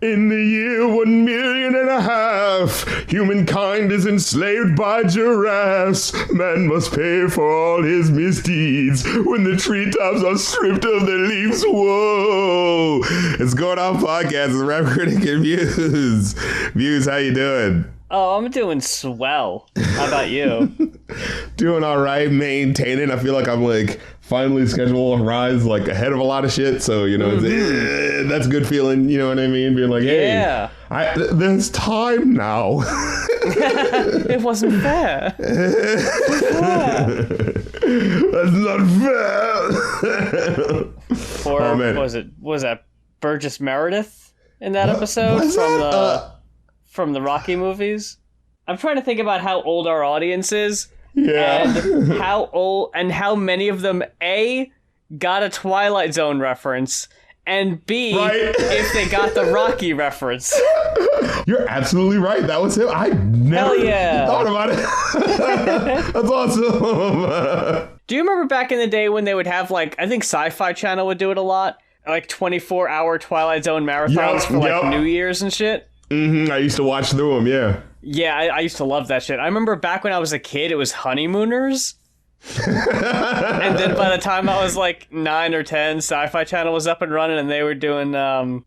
In the year 1.5 million, humankind is enslaved by giraffes. Man must pay for all his misdeeds when the treetops are stripped of their leaves. Whoa! It's Going On Podcast with Rap Critic and Muse. Muse, how you doing? Oh, I'm doing swell. How about you? Doing all right, maintaining. I feel like I'm finally schedule a rise ahead of a lot of shit. So, it's, that's a good feeling. You know what I mean? Being like, hey, yeah. There's time now. It wasn't fair. That's not fair. Or oh, man. was that Burgess Meredith in that episode from the Rocky movies? I'm trying to think about how old our audience is. Yeah. And how many of them A, got a Twilight Zone reference, and B, if they got the Rocky reference. You're absolutely right. That was him. I never thought about it. That's awesome. Do you remember back in the day when they would have I think Sci-Fi Channel would do it a lot, 24-hour Twilight Zone marathons for New Year's and shit? Mm-hmm. I used to watch through them, yeah. Yeah, I used to love that shit. I remember back when I was a kid, it was Honeymooners. And then by the time I was 9 or 10, Sci-Fi Channel was up and running and they were doing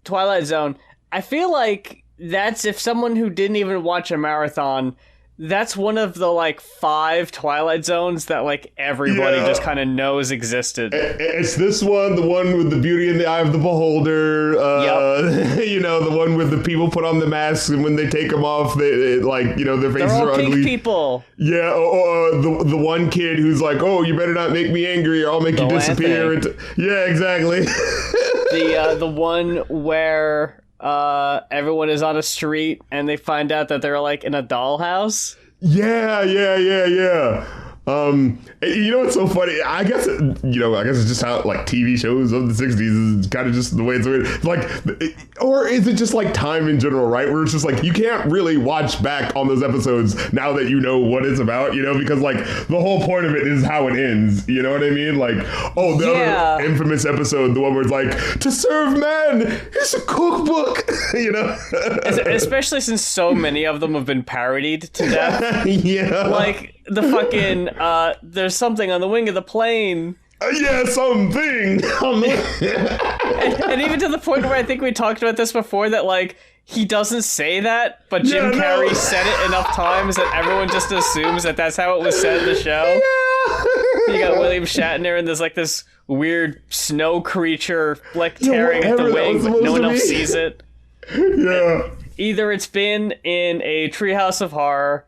Twilight Zone. I feel like that's, if someone who didn't even watch a marathon, that's one of the 5 Twilight Zones that everybody just kind of knows existed. It's this one, the one with the beauty in the eye of the beholder. The one with the people put on the masks and when they take them off, their faces are ugly. Pink people. Yeah, the one kid who's oh, you better not make me angry or I'll make you disappear. Yeah, exactly. The one where everyone is on a street and they find out that they're in a dollhouse. Yeah. It's so funny. I guess it's just how TV shows of the 60s is kind of just the way it's or is it just time in general, right? Where it's just you can't really watch back on those episodes now that you know what it's about, because the whole point of it is how it ends. You know what I mean? Other infamous episode, the one where it's To Serve Men, it's a cookbook, Especially since so many of them have been parodied to death. Yeah. The fucking, there's something on the wing of the plane. Something. and even to the point where I think we talked about this before, that he doesn't say that, but Jim Carrey said it enough times that everyone just assumes that that's how it was said in the show. Yeah. You got William Shatner and there's this weird snow creature tearing at the wing, but no one else sees it. Yeah. And either it's been in a Treehouse of Horror,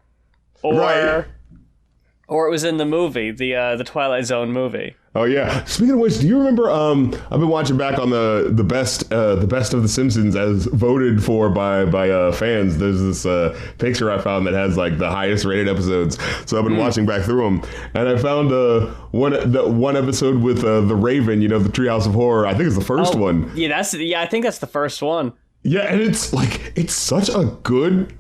or it was in the movie, the Twilight Zone movie. Oh yeah. Speaking of which, do you remember? I've been watching back on the best of the Simpsons as voted for by fans. There's this picture I found that has the highest rated episodes. So I've been watching back through them, and I found one episode with the Raven. The Treehouse of Horror. I think it's the first one. Yeah, I think that's the first one. Yeah, and it's it's such a good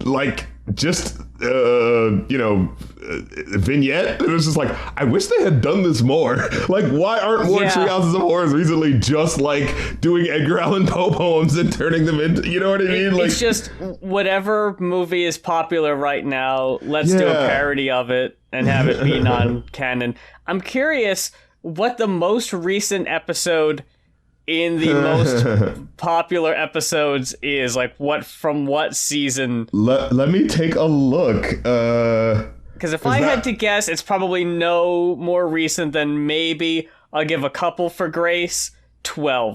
vignette. It was just I wish they had done this more. Why aren't more Treehouses of Horrors recently just doing Edgar Allan Poe poems and turning them into, you know what I mean? It's just whatever movie is popular right now, let's do a parody of it and have it be non-canon. I'm curious what the most recent episode in the most popular episodes is from what season. Let me take a look. Because if I had to guess, it's probably no more recent than maybe, I'll give a couple for grace,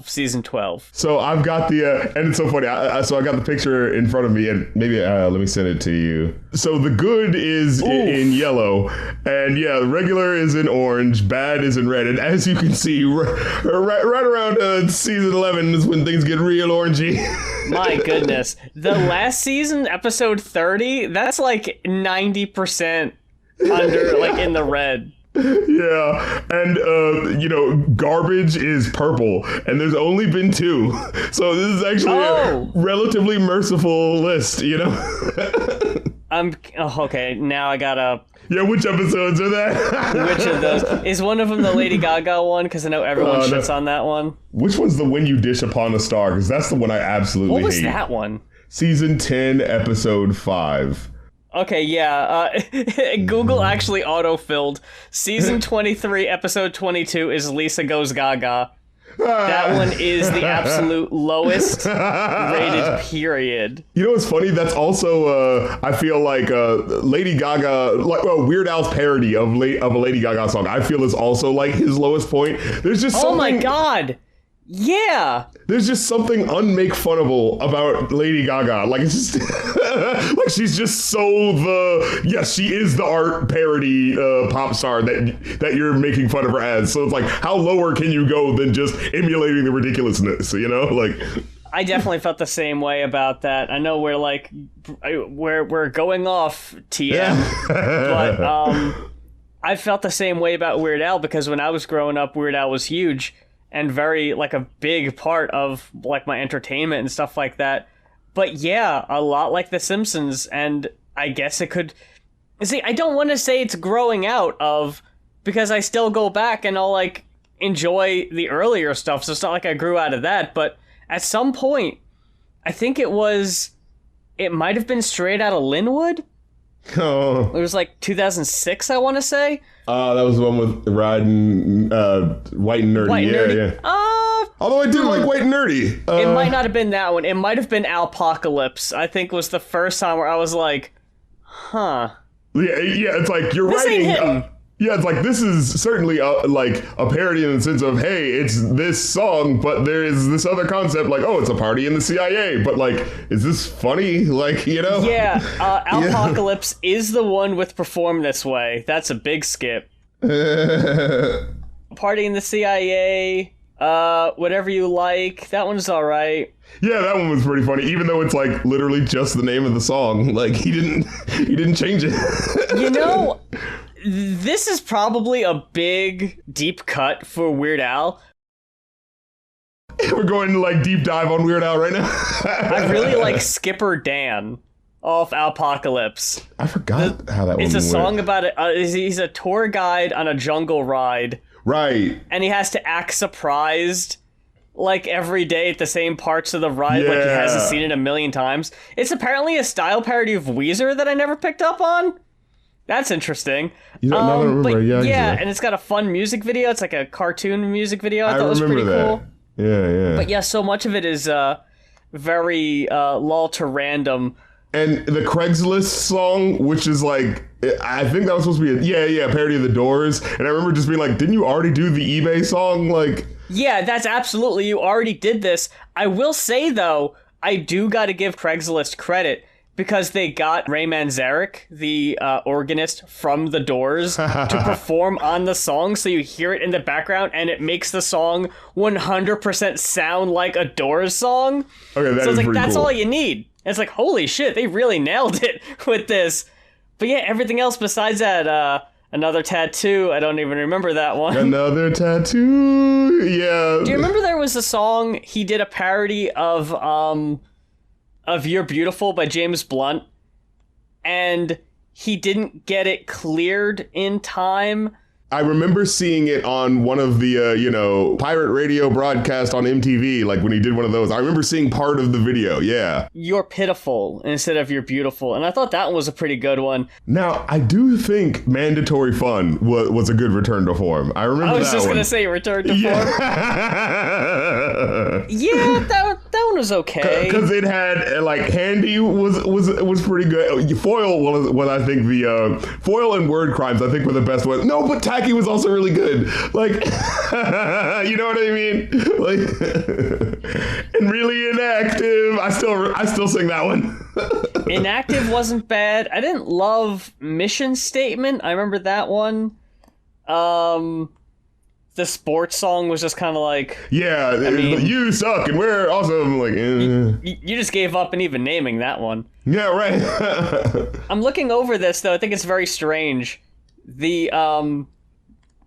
season 12. So I've got and it's so funny. So I got the picture in front of me, and maybe let me send it to you. So the good is in yellow, and regular is in orange, bad is in red, and as you can see, right around season 11 is when things get real orangey. My goodness, the last season, episode 30, that's 90% under in the red. Yeah, and garbage is purple, and there's only been 2, so this is actually a relatively merciful list. Okay, now I gotta... Yeah, which episodes are that? Which of those? Is one of them the Lady Gaga one? Because I know everyone shits on that one. Which one's the When You Dish Upon a Star? Because that's the one I absolutely hate. What was that one? Season 10, episode 5. Okay, yeah. Google actually auto-filled. Season 23, episode 22 is Lisa Goes Gaga. That one is the absolute lowest rated, period. You know what's funny? That's also, I feel like Lady Gaga, like Weird Al's parody of a Lady Gaga song, I feel is also like his lowest point. There's just something... Oh my god! Yeah! There's just something unmake-funnable about Lady Gaga. Like, it's just... like, she's just so yes, she is the art parody pop star that you're making fun of her as. So it's like, how lower can you go than just emulating the ridiculousness, you know? Like... I definitely felt the same way about that. I know we're going off TM, but I felt the same way about Weird Al, because when I was growing up, Weird Al was huge and very, like, a big part of, like, my entertainment and stuff like that. But yeah, a lot like The Simpsons, and I guess it could... See, I don't want to say it's growing out of, because I still go back and I'll, like, enjoy the earlier stuff, so it's not like I grew out of that, but at some point, I think it might have been Straight Outta Linwood? Oh. It was like 2006, I want to say. That was the one with riding White and Nerdy. Yeah. Although I did like White and Nerdy. It might not have been that one. It might have been Alpocalypse, I think was the first time where I was like, huh. Yeah, it's like you're this writing... ain't hitting. Yeah, it's like, this is certainly like a parody in the sense of, hey, it's this song, but there is this other concept, like, oh, it's a party in the CIA, but like, is this funny? Like, you know? Yeah, Alpocalypse is the one with Perform This Way. That's a big skip. Party in the CIA, Whatever You Like, that one's alright. Yeah, that one was pretty funny, even though it's like literally just the name of the song. Like, he didn't change it. You know... This is probably a big, deep cut for Weird Al. We're going to, like, deep dive on Weird Al right now. I really like Skipper Dan off Alpocalypse. I forgot how that one went. It's a song about it. He's a tour guide on a jungle ride. Right. And he has to act surprised, like, every day at the same parts of the ride, like he hasn't seen it a million times. It's apparently a style parody of Weezer that I never picked up on. That's interesting. You don't now that I remember. But and it's got a fun music video. It's like a cartoon music video. I thought it was pretty that. Cool. Yeah. But yeah, so much of it is very lull to random. And the Craigslist song, which is like, I think that was supposed to be a parody of The Doors. And I remember just being like, didn't you already do the eBay song? Like, yeah, that's absolutely, you already did this. I will say though, I do got to give Craigslist credit, because they got Ray Manzarek, the organist from The Doors, to perform on the song, so you hear it in the background, and it makes the song 100% sound like a Doors song. Okay, so it's like, that's cool. All you need. And it's like, holy shit, they really nailed it with this. But yeah, everything else besides that, Another Tattoo, I don't even remember that one. Another Tattoo, yeah. Do you remember there was a song, he did a parody of You're Beautiful by James Blunt, and he didn't get it cleared in time. I remember seeing it on one of the, pirate radio broadcast on MTV, like when he did one of those. I remember seeing part of the video, yeah. You're Pitiful instead of You're Beautiful, and I thought that one was a pretty good one. Now, I do think Mandatory Fun was a good return to form. I remember that one. I was just going to say Return to Form. Yeah, that one was okay. Because it had, like, Handy was pretty good. Foil was I think, the Foil and Word Crimes, I think, were the best ones. No, but Tacky was also really good. Like, you know what I mean? Like, and Really Inactive. I still sing that one. Inactive wasn't bad. I didn't love Mission Statement. I remember that one. The sports song was just kind of like... Yeah, I mean, you suck and we're awesome. Like, you just gave up in even naming that one. Yeah, right. I'm looking over this, though. I think it's very strange. The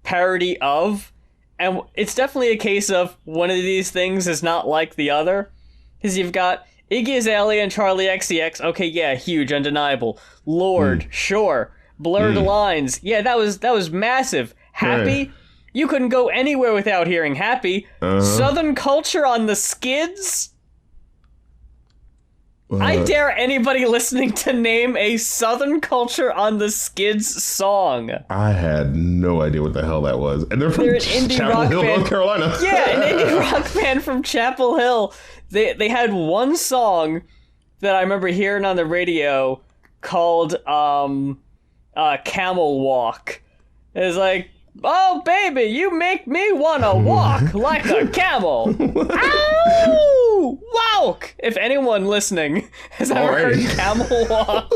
parody of... And it's definitely a case of one of these things is not like the other. Because you've got Iggy Azalea and Charlie XCX. Okay, yeah, huge, undeniable. Lord, sure. Blurred Lines. Yeah, that was massive. Happy? Right. You couldn't go anywhere without hearing Happy. Southern Culture on the Skids? I dare anybody listening to name a Southern Culture on the Skids song. I had no idea what the hell that was. And they're an indie Chapel rock Hill, band. North Carolina. Yeah, an indie rock band from Chapel Hill. They had one song that I remember hearing on the radio called Camel Walk. It's like, oh baby, you make me wanna walk like a camel. Ow! Walk! If anyone listening has ever heard Camel Walk,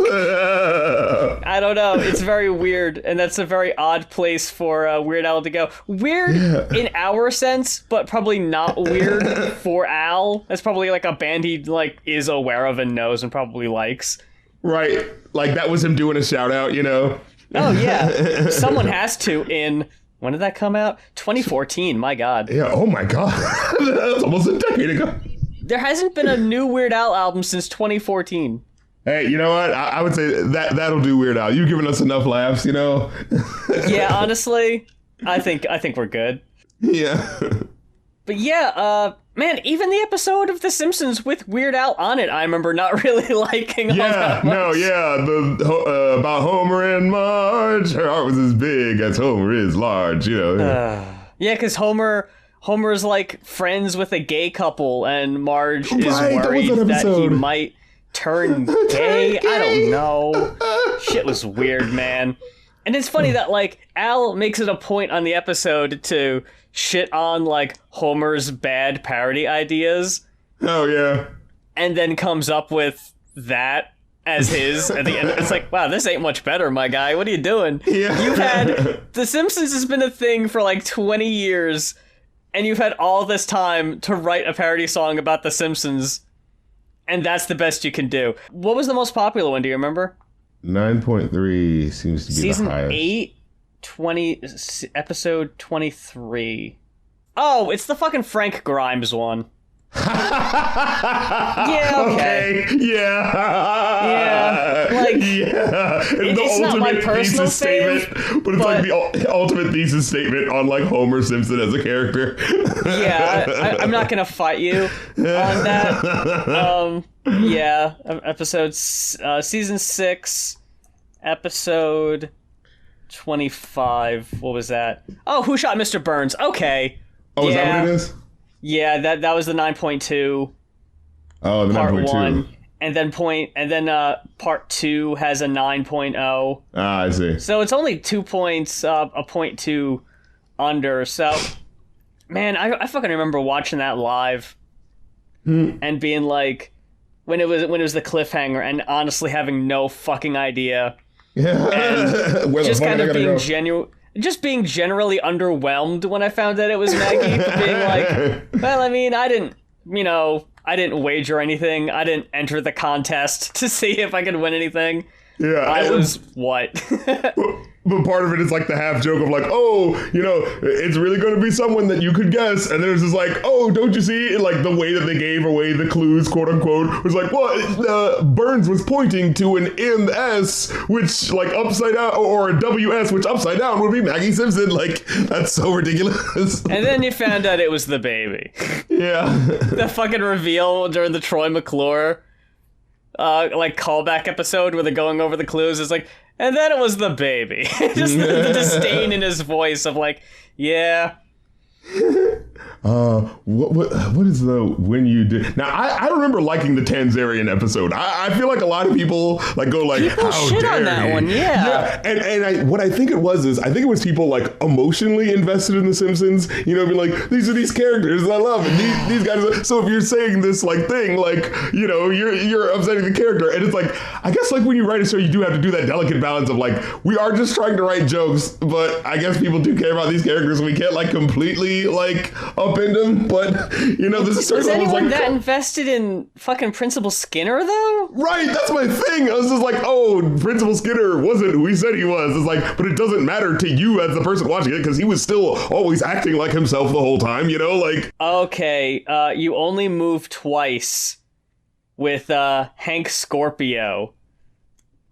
I don't know. It's very weird, and that's a very odd place for Weird Al to go. Weird in our sense, but probably not weird for Al. That's probably like a band he like is aware of and knows and probably likes. Right. Like that was him doing a shout out, you know? Oh, yeah. Someone has to in... When did that come out? 2014, my God. Yeah, oh my God. That was almost a decade ago. There hasn't been a new Weird Al album since 2014. Hey, you know what? I would say that'll do Weird Al. You've given us enough laughs, you know? Yeah, honestly, I think we're good. Yeah. But yeah, man, even the episode of The Simpsons with Weird Al on it, I remember not really liking all that much. The about Homer and Marge. Her heart was as big as Homer is large, you know. Yeah, because Homer's like friends with a gay couple, and Marge is worried that he might turn gay. I don't know. Shit was weird, man. And it's funny that like Al makes it a point on the episode to shit on like Homer's bad parody ideas. Oh yeah. And then comes up with that as his at the end. It's like, wow, this ain't much better, my guy. What are you doing? Yeah. You've had The Simpsons has been a thing for like 20 years, and you've had all this time to write a parody song about The Simpsons, and that's the best you can do. What was the most popular one? Do you remember? 9.3 seems to be Season the highest. 8, 20, episode 23. Oh, it's the fucking Frank Grimes one. Yeah, okay. Yeah. Yeah. Like, yeah. It's not my personal statement, but it's like the ultimate thesis statement on like Homer Simpson as a character. Yeah, I'm not gonna fight you on that. Yeah, season 6, episode 25. What was that? Oh, Who Shot Mr. Burns? Okay. Oh, is that what it is? Yeah, that was the 9.2. Oh, the 9.2. And then part 2 has a 9.0. Ah, I see. So it's only 2 points, a 0.2 under. So, man, I fucking remember watching that live and being like, when it was the cliffhanger, and honestly having no fucking idea. Yeah. And just kind of being genuine. Just being generally underwhelmed when I found that it was Maggie. Being like, well, I mean, I didn't wager anything. I didn't enter the contest to see if I could win anything. Yeah. I was what? But part of it is like the half joke of like, oh, you know, it's really going to be someone that you could guess. And there's just like, oh, don't you see? Like the way that they gave away the clues, quote unquote, was like, well, Burns was pointing to an MS, which like upside down, or a WS, which upside down would be Maggie Simpson. Like, that's so ridiculous. And then you found out it was the baby. Yeah. The fucking reveal during the Troy McClure like callback episode where they're going over the clues is like, and then it was the baby. Just the disdain in his voice of like, yeah. What is the when you did? Now I remember liking the Tanzarian episode. I feel like a lot of people like go like, people how shit dare on that he? one, yeah. And what I think it was is I think it was people like emotionally invested in The Simpsons. You know, being like, these are these characters I love, and these guys. So if you're saying this like thing, like, you know, you're upsetting the character, and it's like, I guess like when you write a show, you do have to do that delicate balance of like, we are just trying to write jokes, but I guess people do care about these characters, and we can't like completely like upend them. But you know, this is was anyone like, that invested in fucking Principal Skinner though? Right, that's my thing. I was just like, oh, Principal Skinner wasn't who he said he was. It's like, but it doesn't matter to you as the person watching it because he was still always acting like himself the whole time, you know, like. Okay, you only move twice with Hank Scorpio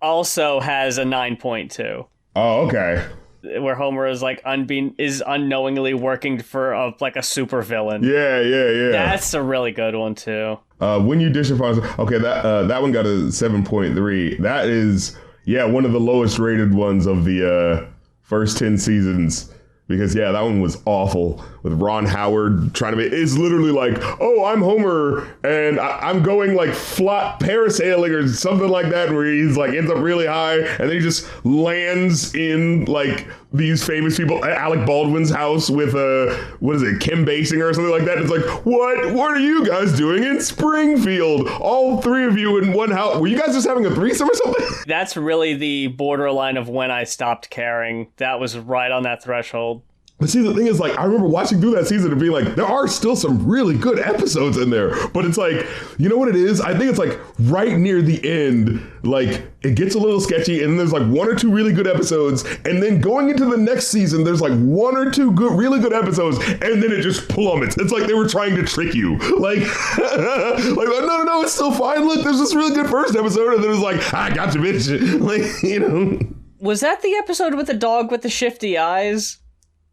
also has a 9.2. Oh, okay. Where Homer is like unknowingly working for a supervillain. Yeah. That's a really good one too. When you dish upon, okay, that one got a 7.3. That is, one of the lowest rated ones of the first 10 seasons. Because, that one was awful with Ron Howard trying to make... It's literally like, oh, I'm Homer and I'm going like flat parasailing or something like that, where he's like ends up really high and then he just lands in like these famous people, Alec Baldwin's house with, Kim Basinger or something like that. And it's like, what are you guys doing in Springfield? All three of you in one house. Were you guys just having a threesome or something? That's really the borderline of when I stopped caring. That was right on that threshold. But see, the thing is, like, I remember watching through that season and being like, there are still some really good episodes in there. But it's like, you know what it is? I think it's like right near the end, like, it gets a little sketchy and there's like one or two really good episodes. And then going into the next season, there's like one or two really good episodes. And then it just plummets. It's like they were trying to trick you. Like, no, it's still fine. Look, there's this really good first episode. And then it was like, I got you, bitch. Like, you know. Was that the episode with the dog with the shifty eyes?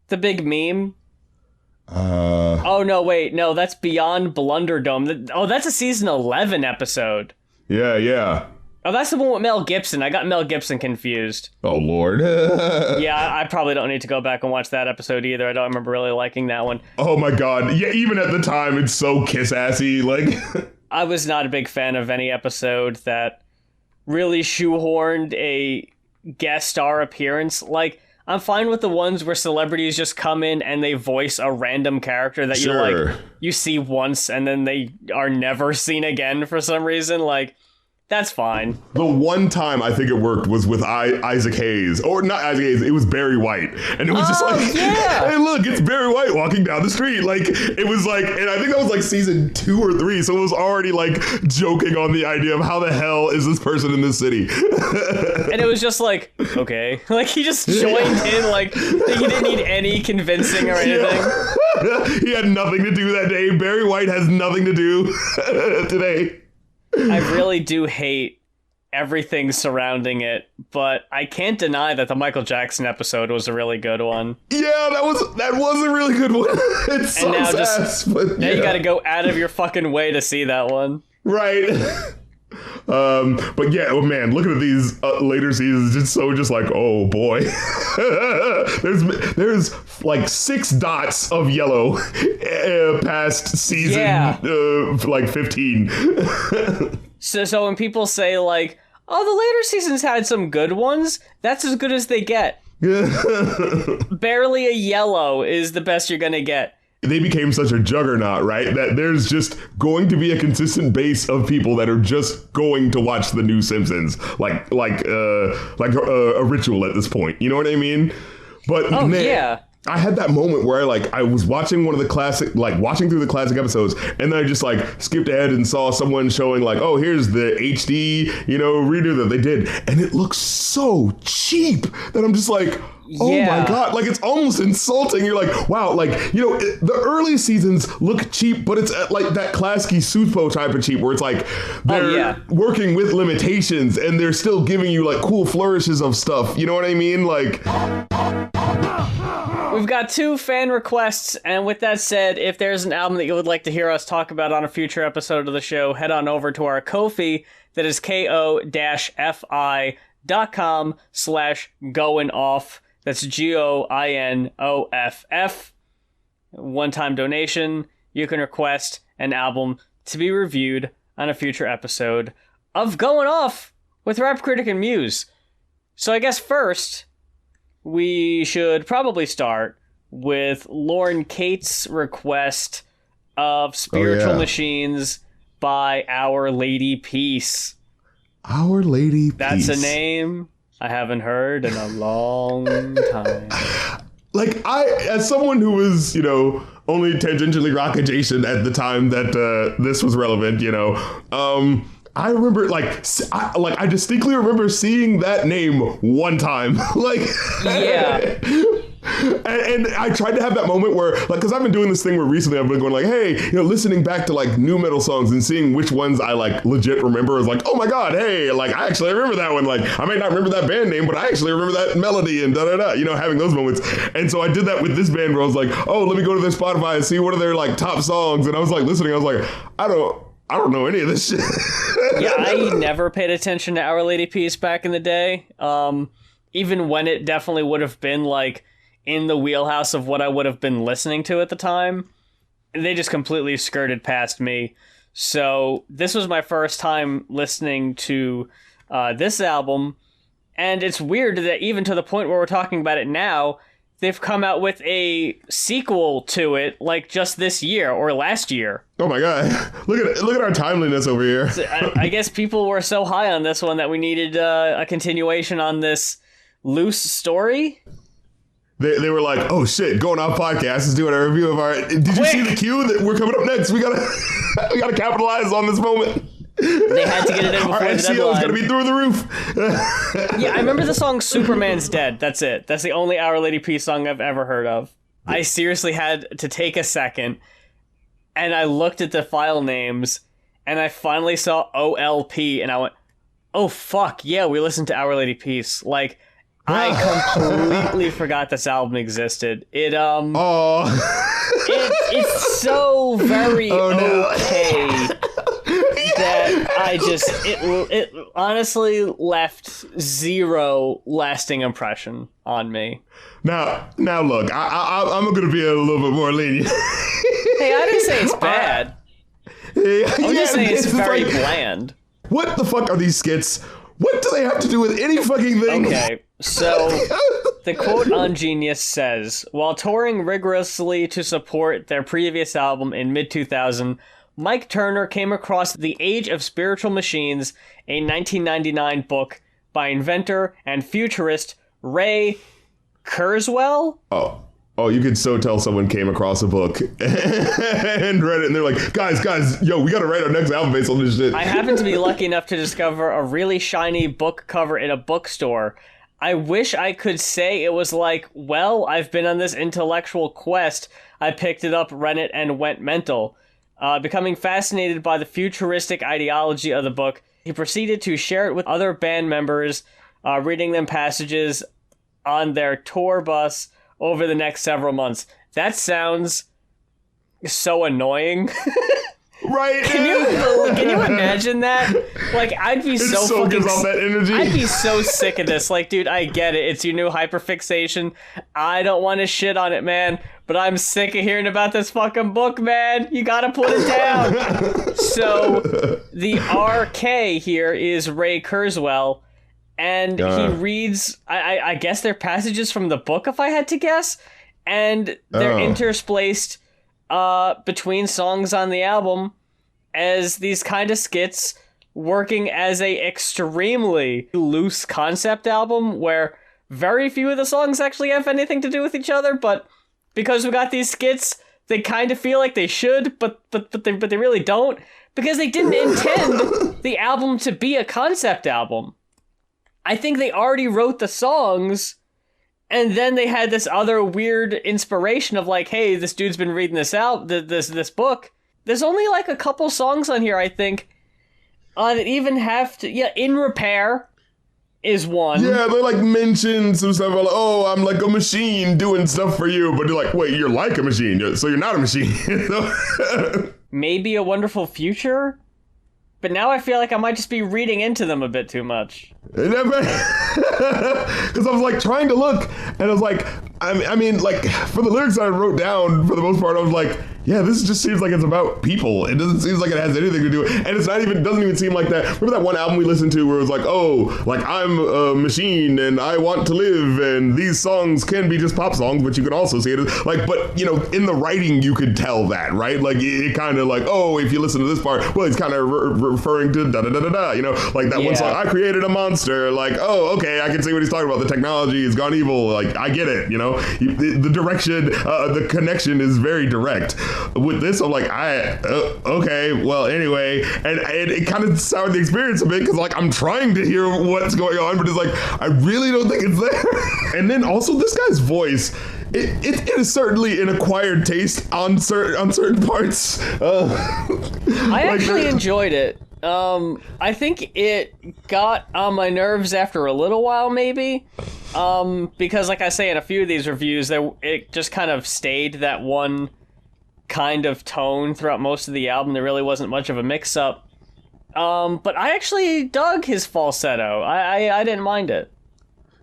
The big meme? Oh, no, wait. No, that's Beyond Blunderdome. Oh, that's a season 11 episode. Yeah. Oh, that's the one with Mel Gibson. I got Mel Gibson confused. Oh, Lord. Yeah, I probably don't need to go back and watch that episode either. I don't remember really liking that one. Oh, my God. Yeah, even at the time, it's so kiss-assy. Like, I was not a big fan of any episode that really shoehorned a guest star appearance. Like, I'm fine with the ones where celebrities just come in and they voice a random character that you see once and then they are never seen again for some reason. Like, that's fine. The one time I think it worked was with Isaac Hayes. Or not Isaac Hayes, it was Barry White. And it was just like, hey, look, it's Barry White walking down the street. Like, it was like, and I think that was like season 2 or 3. So it was already like joking on the idea of how the hell is this person in this city? And it was just like, okay. Like, he just joined in, like, he didn't need any convincing or anything. Yeah. He had nothing to do that day. Barry White has nothing to do today. I really do hate everything surrounding it, but I can't deny that the Michael Jackson episode was a really good one. Yeah, that was a really good one. It's so fast, but now you gotta go out of your fucking way to see that one. Right. But yeah, oh man, looking at these later seasons, it's so just like, oh boy. there's like 6 dots of yellow past season like 15. So when people say like, oh, the later seasons had some good ones, that's as good as they get. Barely a yellow is the best you're gonna get. They became such a juggernaut, right? That there's just going to be a consistent base of people that are just going to watch the new Simpsons, like a ritual at this point. You know what I mean? But I had that moment where I was watching one of the classic, like watching through the classic episodes, and then I just like skipped ahead and saw someone showing like, oh, here's the HD, redo that they did, and it looks so cheap that I'm just like, oh my God, like it's almost insulting. You're like, wow, like, the early seasons look cheap, but it's like that Klasky Supo type of cheap where it's like they're working with limitations and they're still giving you like cool flourishes of stuff. You know what I mean? Like, we've got 2 fan requests, and with that said, if there's an album that you would like to hear us talk about on a future episode of the show, head on over to our Ko-fi, that is ko-fi.com/goinoff. That's GOINOFF. One-time donation. You can request an album to be reviewed on a future episode of Going Off with Rap Critic and Muse. So I guess first, we should probably start with Lauren Cates' request of Spiritual Machines by Our Lady Peace. Our Lady Peace. That's a name I haven't heard in a long time. Like, as someone who was, only tangentially rock adjacent at the time that this was relevant, I remember, I distinctly remember seeing that name one time. And I tried to have that moment where, like, because I've been doing this thing where recently I've been going like, hey, you know, listening back to like new metal songs and seeing which ones I like legit remember is like, oh my God, hey, like I actually remember that one. Like I may not remember that band name, but I actually remember that melody and da-da-da, you know, having those moments. And so I did that with this band where I was like, oh, let me go to their Spotify and see what are their like top songs. And I was like listening, I was like, I don't know any of this shit. Yeah, I never paid attention to Our Lady Peace back in the day. Even when it definitely would have been like in the wheelhouse of what I would have been listening to at the time. They just completely skirted past me. So this was my first time listening to this album. And it's weird that even to the point where we're talking about it now, they've come out with a sequel to it like just this year or last year. Oh my God. Look at our timeliness over here. So I guess people were so high on this one that we needed a continuation on this loose story. They were like, oh shit, Going Off Podcast is doing a review of our... Did you see the cue that we're coming up next? We gotta capitalize on this moment. They had to get it in before the deadline. Our SEO is gonna be through the roof. Yeah, I remember the song Superman's Dead. That's it. That's the only Our Lady Peace song I've ever heard of. I seriously had to take a second, and I looked at the file names, and I finally saw OLP, and I went, oh fuck, yeah, we listened to Our Lady Peace. Like... I completely forgot this album existed. It's so very okay that I just it honestly left zero lasting impression on me. Now look, I'm gonna be a little bit more lenient. Hey, I didn't say it's bad. I'm just saying it's very bland. What the fuck are these skits? What do they have to do with any fucking thing? Okay, so the quote on Genius says, while touring rigorously to support their previous album in mid-2000, Mike Turner came across The Age of Spiritual Machines, a 1999 book by inventor and futurist Ray Kurzweil. Oh, you could so tell someone came across a book and read it, and they're like, guys, yo, we gotta write our next album based on this shit. I happened to be lucky enough to discover a really shiny book cover in a bookstore. I wish I could say it was like, well, I've been on this intellectual quest. I picked it up, read it, and went mental. Becoming fascinated by the futuristic ideology of the book, he proceeded to share it with other band members, reading them passages on their tour bus over the next several months. That sounds so annoying. Right? Can you imagine that? Like, I'd be so fucking... gives off that energy. I'd be so sick of this. Like, dude, I get it. It's your new hyperfixation. I don't want to shit on it, man. But I'm sick of hearing about this fucking book, man. You gotta put it down. So, the RK here is Ray Kurzweil. And he reads, I guess they're passages from the book, if I had to guess. And they're interspliced between songs on the album as these kind of skits, working as a extremely loose concept album where very few of the songs actually have anything to do with each other. But because we got these skits, they kind of feel like they should, but they really don't. Because they didn't intend the album to be a concept album. I think they already wrote the songs, and then they had this other weird inspiration of like, hey, this dude's been reading this book. There's only like a couple songs on here, I think, that even have to... Yeah, In Repair is one. Yeah, they like mention some stuff like, oh, I'm like a machine doing stuff for you, but you're like, wait, you're like a machine, so you're not a machine. Maybe A Wonderful Future? But now I feel like I might just be reading into them a bit too much. Because I was like trying to look, and I was like, I mean, like for the lyrics I wrote down, for the most part, I was like, yeah, this just seems like it's about people. It doesn't seem like it has anything to do with it. And it's not even, doesn't even seem like that. Remember that one album we listened to where it was like, oh, like I'm a machine and I want to live and these songs can be just pop songs, but you can also see it as like, but you know, in the writing you could tell that, right? Like it kind of like, oh, if you listen to this part, well, he's kind of referring to da-da-da-da-da, you know, like that one song, I created a monster, like, oh, okay, I can see what he's talking about. The technology has gone evil, like, I get it, you know? The direction, the connection is very direct. With this, I'm like, okay, well, anyway, and it kind of soured the experience a bit, because, like, I'm trying to hear what's going on, but it's like, I really don't think it's there. And then also, this guy's voice it is certainly an acquired taste on certain parts. I actually enjoyed it. I think it got on my nerves after a little while, maybe. Because like I say in a few of these reviews, it just kind of stayed that one kind of tone throughout most of the album. There really wasn't much of a mix-up. But I actually dug his falsetto. I didn't mind it.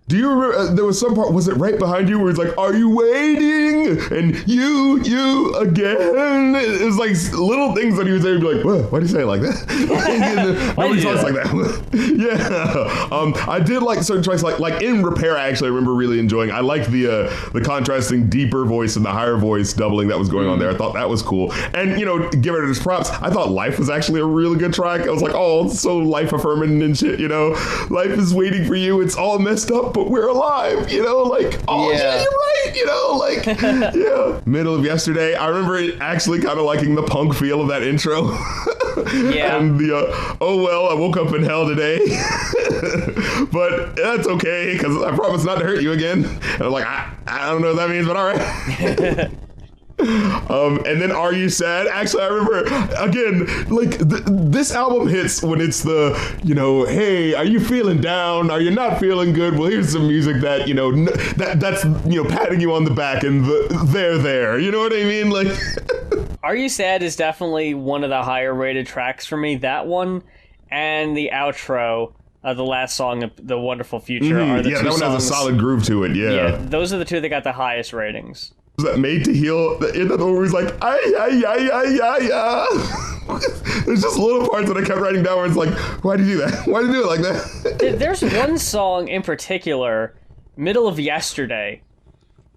Do you remember, there was some part, was it right behind you where it's like, are you waiting? And you again? It was like little things that he would say, he'd be like, what? Why do you say it like that? Nobody talks like that. Yeah. I did like certain tracks, like in Repair, I actually remember really enjoying. I liked the contrasting deeper voice and the higher voice doubling that was going on there. I thought that was cool. And, give it his props. I thought Life was actually a really good track. I was like, oh, it's so life affirming and shit, Life is waiting for you. It's all messed up, but we're alive, like, oh yeah, you're right, yeah. Middle of Yesterday, I remember actually kind of liking the punk feel of that intro. Yeah. And the, oh well, I woke up in hell today. But that's okay, because I promise not to hurt you again. And I'm like, I don't know what that means, but all right. And then Are You Sad? Actually, I remember, again, like, this album hits when it's the, hey, are you feeling down? Are you not feeling good? Well, here's some music that, that's patting you on the back and there. You know what I mean? Like, Are You Sad is definitely one of the higher rated tracks for me. That one and the outro, the last song, The Wonderful Future, are the two songs. Yeah, that one has a solid groove to it, yeah. Those are the two that got the highest ratings. That Made to Heal, the end of the one where he's like, there's just little parts that I kept writing down where it's like, why do you do that? Why do you do it like that? There's one song in particular, Middle of Yesterday,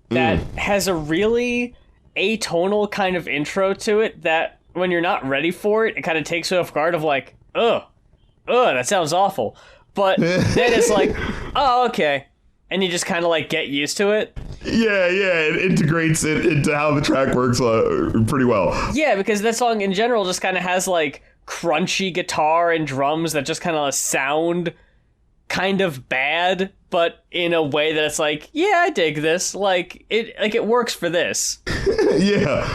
that has a really atonal kind of intro to it that when you're not ready for it, it kind of takes you off guard of like, that sounds awful. But then it's like, oh, okay. And you just kind of like get used to it. Yeah, it integrates it into how the track works pretty well. Yeah, because that song in general just kind of has like crunchy guitar and drums that just kind of sound kind of bad, but in a way that it's like, yeah, I dig this. Like it works for this. Yeah.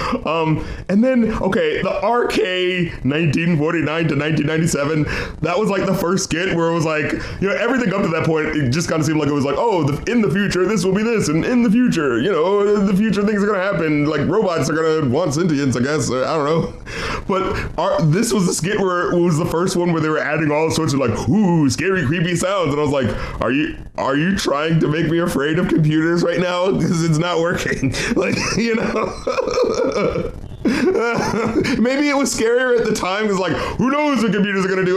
And then, okay, the RK 1949 to 1997, that was like the first skit where it was like, everything up to that point, it just kind of seemed like it was like, oh, in the future, this will be this, and in the future, in the future, things are going to happen, like robots are going to want sentience, I guess, I don't know. But this was the skit where it was the first one where they were adding all sorts of like, ooh, scary, creepy sounds, and I was like, are you trying to make me afraid of computers right now? Because it's not working. Like, maybe it was scarier at the time because like, who knows what computers are going to do?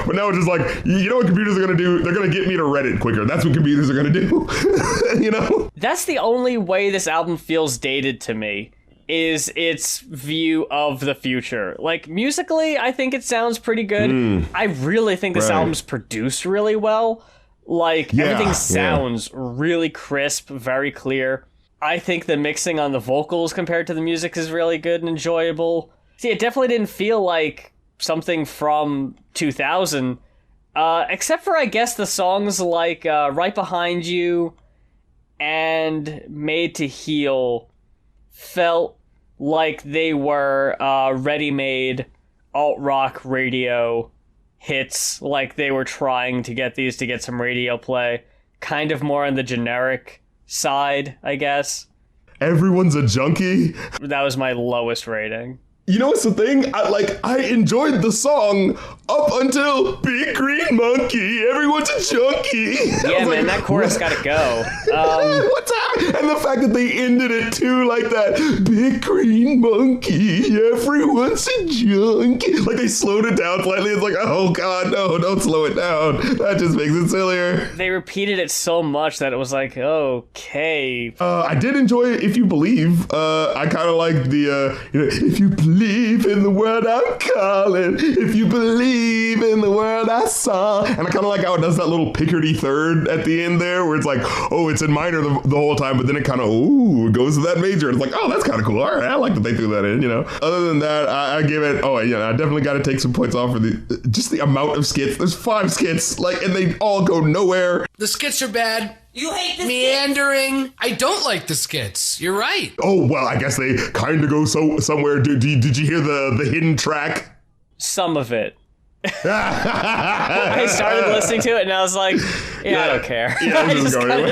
But now it's just like, what computers are going to do? They're going to get me to Reddit quicker. That's what computers are going to do. That's the only way this album feels dated to me, is its view of the future. Like, musically, I think it sounds pretty good. I really think this album's produced really well. Like, everything sounds really crisp, very clear. I think the mixing on the vocals compared to the music is really good and enjoyable. See, it definitely didn't feel like something from 2000, except for, I guess, the songs like Right Behind You and Made to Heal felt like they were ready-made alt-rock radio hits, like they were trying to get these to get some radio play, kind of more on the generic side, I guess. Everyone's a junkie. That was my lowest rating. You know what's the thing? I enjoyed the song up until Big Green Monkey. Everyone's a junkie. Yeah, man, that chorus gotta go. What's happening? And the fact that they ended it too like that. Big Green Monkey. Everyone's a junkie. Like they slowed it down slightly. It's like, oh god, no, don't slow it down. That just makes it sillier. They repeated it so much that it was like, okay. I did enjoy If You Believe. I kind of liked the, if you believe in the word I'm calling, if you believe in the word I saw. And I kind of like how it does that little Picardy third at the end there, where it's like, oh, it's in minor the whole time, but then it kind of, it goes to that major. It's like, oh, that's kind of cool. All right, I like that they threw that in, Other than that, I give it, I definitely got to take some points off for just the amount of skits. There's 5 skits, and they all go nowhere. The skits are bad. You hate the Meandering. I don't like the skits. You're right. Oh, well, I guess they kind of go somewhere. Did you hear the hidden track? Some of it. I started listening to it and I was like, I don't care. Yeah, I'm just going.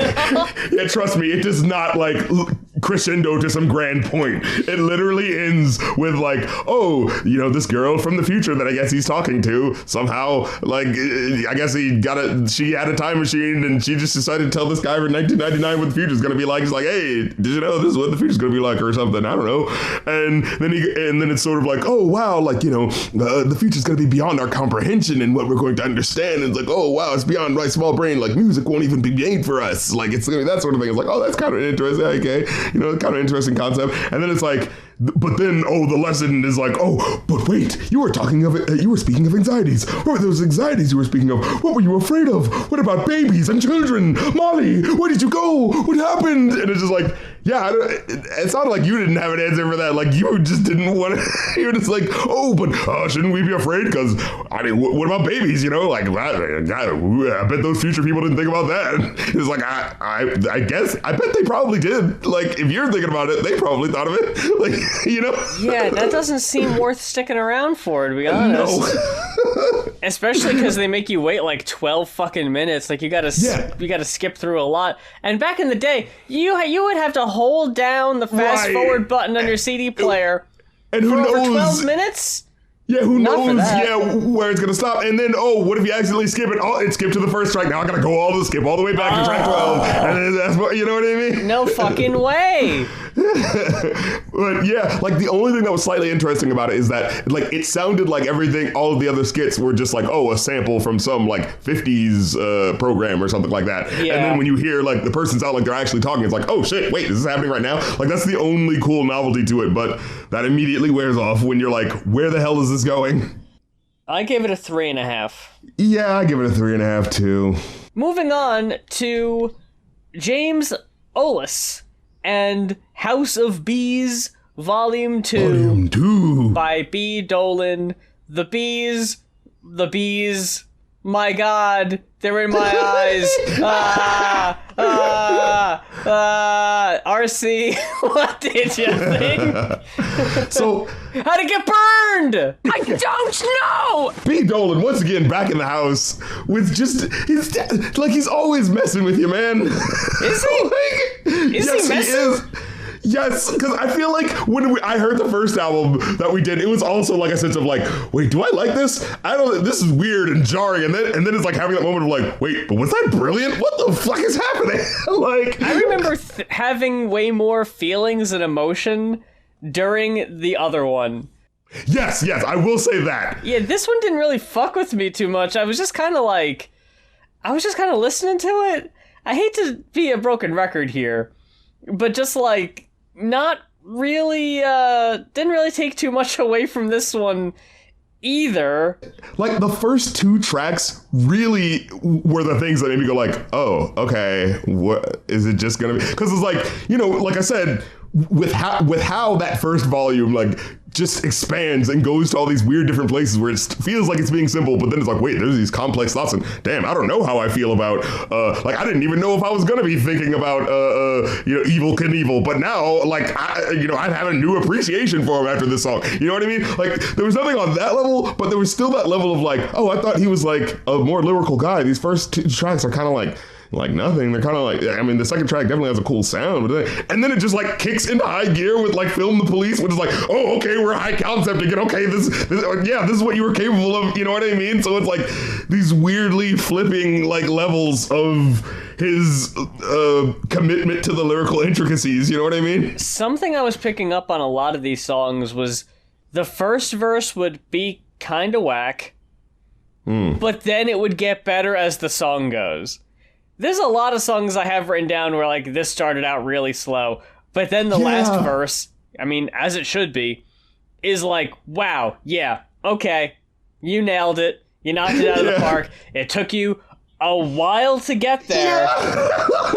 Yeah, trust me, it does not like crescendo to some grand point. It literally ends with like, oh, this girl from the future that I guess he's talking to somehow, like, I guess she had a time machine and she just decided to tell this guy from 1999 what the future's gonna be like. He's like, hey, did you know this is what the future's gonna be like or something? I don't know. And then it's sort of like, oh wow, like the future's gonna be beyond our comprehension and what we're going to understand. And it's like, oh wow, it's beyond my small brain. Like music won't even be made for us. Like it's gonna be that sort of thing. It's like, oh, that's kind of interesting. Okay, kind of interesting concept. And then it's like, but then the lesson is like, oh, but wait, you were speaking of anxieties. What were those anxieties you were speaking of? What were you afraid of? What about babies and children? Molly, where did you go? What happened? And it's just like, yeah, it sounded like you didn't have an answer for that. Like you just didn't want to. You're just like, oh, but shouldn't we be afraid? Because I mean, what about babies? Like, I bet those future people didn't think about that. It's like, I guess, I bet they probably did. Like, if you're thinking about it, they probably thought of it. Like, Yeah, that doesn't seem worth sticking around for, to be honest. No. Especially because they make you wait like 12 fucking minutes. Like you gotta skip through a lot. And back in the day, you would have to hold down the fast forward button on your CD player and who for knows? over 12 minutes. Yeah, who Not knows? Yeah, where it's gonna stop. And then, what if you accidentally skip it? Oh, it skipped to the first track. Now I gotta go skip all the way back to track 12. And then that's what, you know what I mean? No fucking way. But yeah, like the only thing that was slightly interesting about it is that like it sounded like all of the other skits were just like, a sample from some like 50s program or something like that. Yeah. And then when you hear like the person sound like they're actually talking, it's like, oh shit, wait, is this happening right now? Like that's the only cool novelty to it, but that immediately wears off when you're like, where the hell is this going? I give it a 3.5. Yeah, I give it a 3.5 too. Moving on to James Ollis and House of Bees, Volume 2. Volume 2. By B. Dolan. The bees, my God, they're in my eyes. RC, what did you think? So, how'd it get burned? I don't know! B. Dolan, once again, back in the house with just, he's always messing with you, man. Is he? Yes, he is. Yes, because I feel like when I heard the first album that we did, it was also like a sense of like, wait, do I like this? This is weird and jarring. And then it's like having that moment of like, wait, but was that brilliant? What the fuck is happening? Like, I remember having way more feelings and emotion during the other one. Yes, I will say that. Yeah, this one didn't really fuck with me too much. I was just kind of listening to it. I hate to be a broken record here, but just like, not really, didn't really take too much away from this one either. Like, the first two tracks really were the things that made me go like, oh, okay, what is it just gonna be? Because it's like, like I said, with how that first volume, like, just expands and goes to all these weird different places where it feels like it's being simple, but then it's like, wait, there's these complex thoughts, and damn, I don't know how I feel about, like, I didn't even know if I was gonna be thinking about, Evel Knievel, but now, like, I have a new appreciation for him after this song. You know what I mean? Like, there was nothing on that level, but there was still that level of like, oh, I thought he was like a more lyrical guy. These first two tracks are kind of like nothing. They're kind of like, I mean, the second track definitely has a cool sound, and then it just like kicks into high gear with like Film the Police, which is like, oh, okay, we're high concept again. Okay, this is what you were capable of. You know what I mean? So it's like these weirdly flipping like levels of his commitment to the lyrical intricacies. You know what I mean? Something I was picking up on a lot of these songs was the first verse would be kind of whack, but then it would get better as the song goes. There's a lot of songs I have written down where, like, this started out really slow, but then the last verse, I mean, as it should be, is like, wow, yeah, okay, you nailed it. You knocked it out of the park. It took you a while to get there,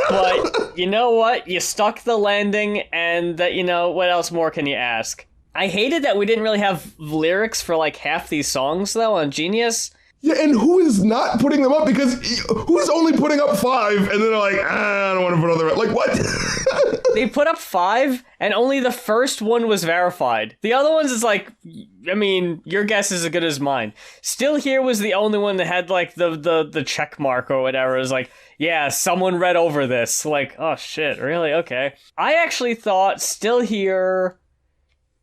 but you know what? You stuck the landing, and that, what else more can you ask? I hated that we didn't really have lyrics for, like, half these songs, though, on Genius. Yeah, and who is not putting them up? Because who's only putting up 5 and then they're like, I don't want to put other... Like, what? They put up 5 and only the first one was verified. The other ones is like, I mean, your guess is as good as mine. Still Here was the only one that had like the check mark or whatever. It was like, yeah, someone read over this. Like, oh shit, really? Okay. I actually thought Still Here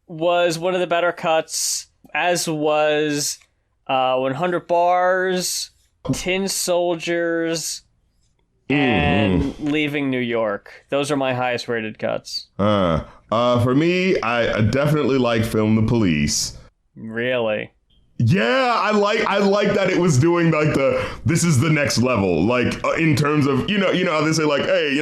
was one of the better cuts, as was 100 Bars, Tin Soldiers, and Leaving New York. Those are my highest rated cuts. For me, I definitely like Film the Police. Really? Yeah, I like that it was doing like this is the next level, like in terms of you know how they say like, hey,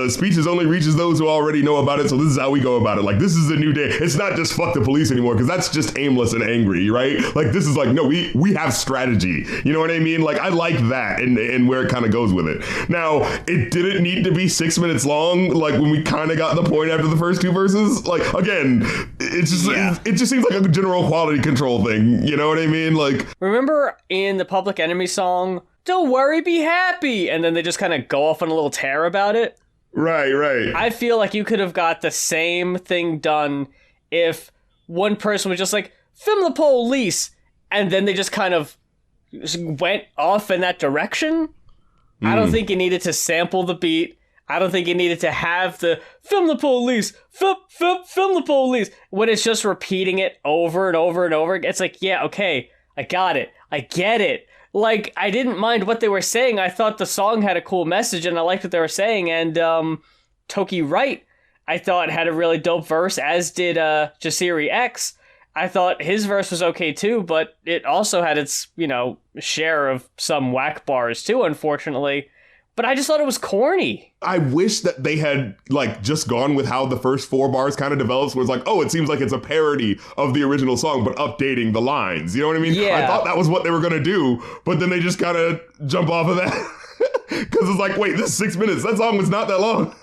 speeches only reaches those who already know about it, so this is how we go about it. Like, this is a new day. It's not just fuck the police anymore, because that's just aimless and angry, right? Like, this is like, no, we have strategy. You know what I mean? Like, I like that and where it kind of goes with it. Now, it didn't need to be 6 minutes long. Like, when we kind of got the point after the first 2 verses. Like, again, it just seems like a general quality control thing. You know what I mean? Like, remember in the Public Enemy song, "Don't worry, be happy," and then they just kind of go off on a little tear about it? Right. I feel like you could have got the same thing done if one person was just like, "Film the police," and then they just kind of went off in that direction. I don't think you needed to sample the beat. I don't think you needed to have the film the police, film the police. When it's just repeating it over and over and over, it's like, yeah, okay, I got it. I get it. Like, I didn't mind what they were saying. I thought the song had a cool message and I liked what they were saying. And Toki Wright, I thought, had a really dope verse, as did Jasiri X. I thought his verse was okay too, but it also had its, share of some whack bars too, unfortunately. But I just thought it was corny. I wish that they had like just gone with how the first 4 bars kind of develops, where it's like, oh, it seems like it's a parody of the original song, but updating the lines. You know what I mean? Yeah. I thought that was what they were going to do, but then they just kind of jump off of that. Because it's like, wait, this is 6 minutes. That song was not that long.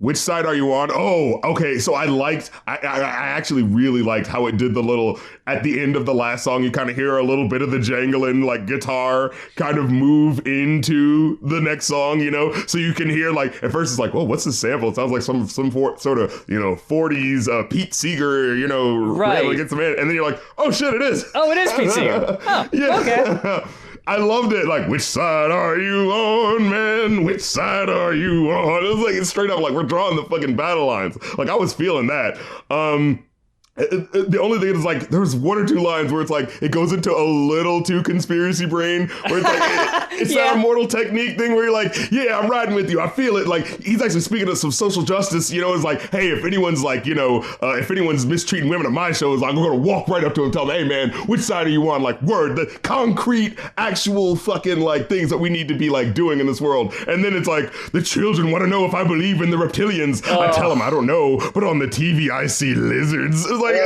Which side are you on? Oh, okay. So I actually really liked how it did the little, at the end of the last song, you kind of hear a little bit of the jangling like guitar kind of move into the next song, So you can hear like, at first it's like, well, what's the sample? It sounds like some sort of, 40s Pete Seeger, right. Really gets them in. And then you're like, oh shit, it is. Oh, it is Pete Seeger. Oh, yeah. Okay. I loved it. Like, which side are you on, man? Which side are you on? It was like, it's straight up like we're drawing the fucking battle lines. Like, I was feeling that. The only thing is like there's 1 or 2 lines where it's like it goes into a little too conspiracy brain, where it's like it's that Immortal Technique thing where you're like, yeah, I'm riding with you, I feel it. Like, he's actually speaking of some social justice, it's like, hey, if anyone's like, if anyone's mistreating women on my show, it's like, I'm gonna walk right up to him and tell them, hey man, which side are you on? Like, word, the concrete actual fucking like things that we need to be like doing in this world. And then it's like, the children want to know if I believe in the reptilians. I tell them I don't know, but on the TV I see lizards. It's like, yeah.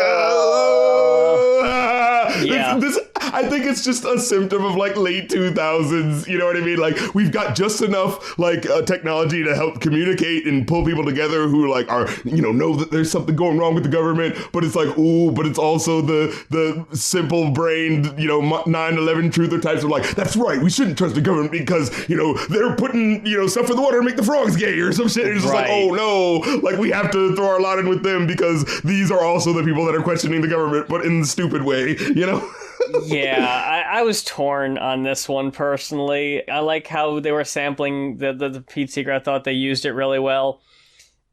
This, I think it's just a symptom of like late 2000s. You know what I mean? Like, we've got just enough like technology to help communicate and pull people together who like are, know that there's something going wrong with the government, but it's like, ooh, but it's also the simple brained, 9/11 truther types are like, that's right, we shouldn't trust the government because, they're putting, stuff in the water to make the frogs gay or some shit. It's just like, oh no, like we have to throw our lot in with them because these are also the people that are questioning the government, but in the stupid way, Yeah, I was torn on this one personally. I like how they were sampling the Pete Seeger. I thought they used it really well.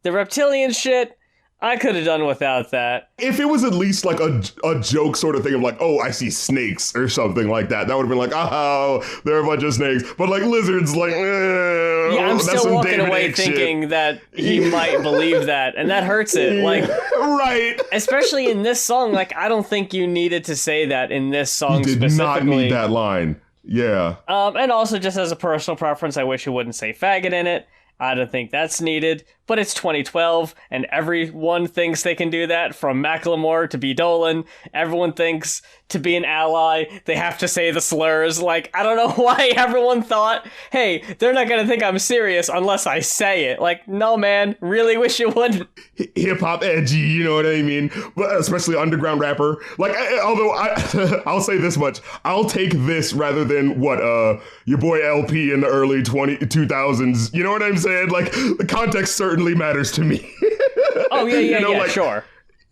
The reptilian shit, I could have done without that. If it was at least like a joke sort of thing of like, oh, I see snakes or something like that, that would have been like, oh, there are a bunch of snakes. But like lizards, like, yeah, I'm still walking David away Icke thinking shit. That he might believe that, and that hurts it. Like, right. Especially in this song, like, I don't think you needed to say that in this song specifically. You did not need that line. Yeah. And also, just as a personal preference, I wish he wouldn't say faggot in it. I don't think that's needed, but it's 2012, and everyone thinks they can do that, from Macklemore to B. Dolan. Everyone thinks to be an ally, they have to say the slurs. Like, I don't know why everyone thought, hey, they're not gonna think I'm serious unless I say it. Like, no, man, really wish you wouldn't. Hip-hop edgy, you know what I mean? But especially underground rapper. Like, I'll say this much. I'll take this rather than what your boy LP in the early 2000s. You know what I'm saying? Like, the context certainly matters to me. Oh, yeah, like, sure.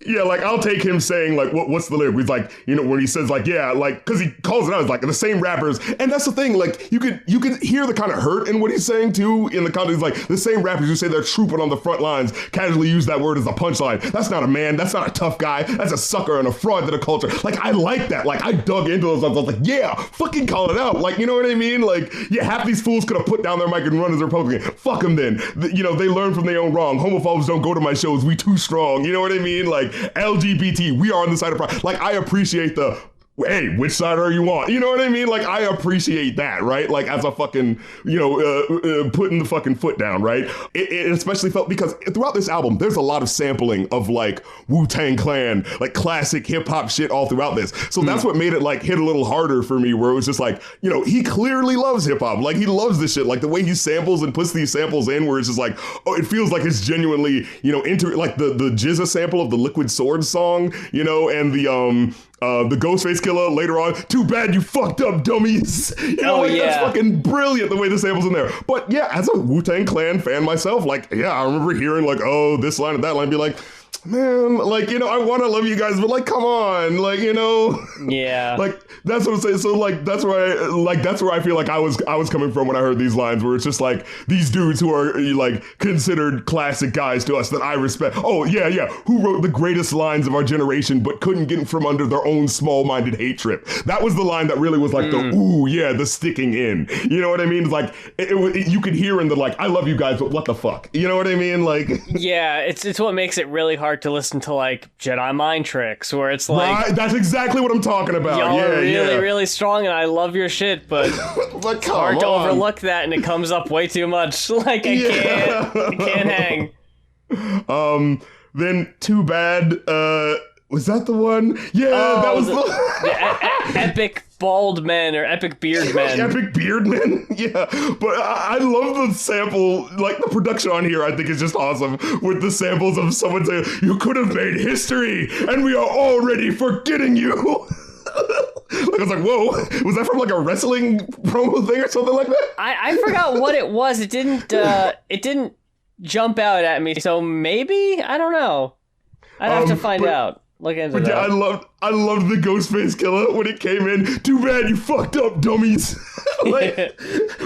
Yeah, like, I'll take him saying, like, what's the lyric? He's like, you know, when he says, like, yeah, like, because he calls it out, it's like, the same rappers. And that's the thing, like, you could hear the kind of hurt in what he's saying, too, in the context. Like, the same rappers who say they're trooping on the front lines casually use that word as a punchline. That's not a man. That's not a tough guy. That's a sucker and a fraud to the culture. Like, I like that. Like, I dug into those. I was like, yeah, fucking call it out. Like, you know what I mean? Like, yeah, half these fools could have put down their mic and run as a Republican. Fuck them then. You know, they learn from their own wrong. Homophobes don't go to my shows. We too strong. You know what I mean? Like, LGBT, we are on the side of pride. Like, I appreciate the, hey, which side are you on? You know what I mean? Like, I appreciate that, right? Like, as a fucking, you know, putting the fucking foot down, right? It especially felt, because throughout this album, there's a lot of sampling of, like, Wu-Tang Clan, like, classic hip-hop shit all throughout this. So that's what made it, like, hit a little harder for me, where it was just like, you know, he clearly loves hip-hop. Like, he loves this shit. Like, the way he samples and puts these samples in, where it's just like, oh, it feels like it's genuinely, you know, like, the Jizza sample of the Liquid Swords song, you know, and the Ghostface Killer later on. Too bad you fucked up, dummies. You know, that's fucking brilliant the way the sample's in there. But yeah, as a Wu-Tang Clan fan myself, like, yeah, I remember hearing like, oh, this line and that line, be like, man, like, you know, I want to love you guys, but like, come on, like, you know, yeah, like, that's what I'm saying. So like, that's where I feel like I was coming from when I heard these lines, where it's just like these dudes who are like considered classic guys to us that I respect. Oh yeah, who wrote the greatest lines of our generation, but couldn't get from under their own small-minded hate trip. That was the line that really was like the ooh yeah, the sticking in. You know what I mean? It's like you could hear in the like, I love you guys, but what the fuck? You know what I mean? Like, yeah, it's what makes it really hard to listen to like Jedi mind tricks, where it's like, right, that's exactly what I'm talking about. Y'all are really strong, and I love your shit, but it's hard to overlook that, and it comes up way too much. Like, I can't hang. Then Too Bad. Was that the one? Yeah, that was the epic bald men or epic beard men. Epic beard men? Yeah. But I love the sample, like the production on here I think is just awesome, with the samples of someone saying, you could have made history and we are already forgetting you. Like, I was like, whoa, was that from like a wrestling promo thing or something like that? I forgot what it was. It didn't jump out at me, so maybe? I don't know. I'd have to find out. Look into that. Yeah, I loved the Ghostface Killer when it came in. Too bad you fucked up, dummies. Like,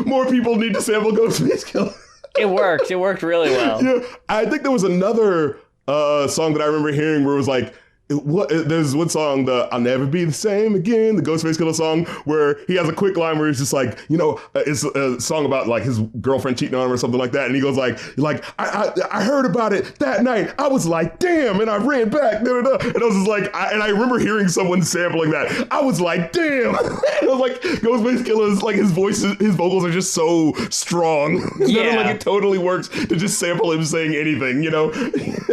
more people need to sample Ghostface Killer. It worked. It worked really well. Yeah, I think there was another song that I remember hearing where it was like, there's one song, the I'll Never Be the Same Again, the Ghostface Killer song, where he has a quick line where he's just like, you know, it's a song about like his girlfriend cheating on him or something like that, and he goes like I heard about it that night, I was like, damn, and I ran back, and I was just like, I remember hearing someone sampling that, I was like, damn, and I was like, Ghostface Killer's like his vocals are just so strong, that like it totally works to just sample him saying anything, you know,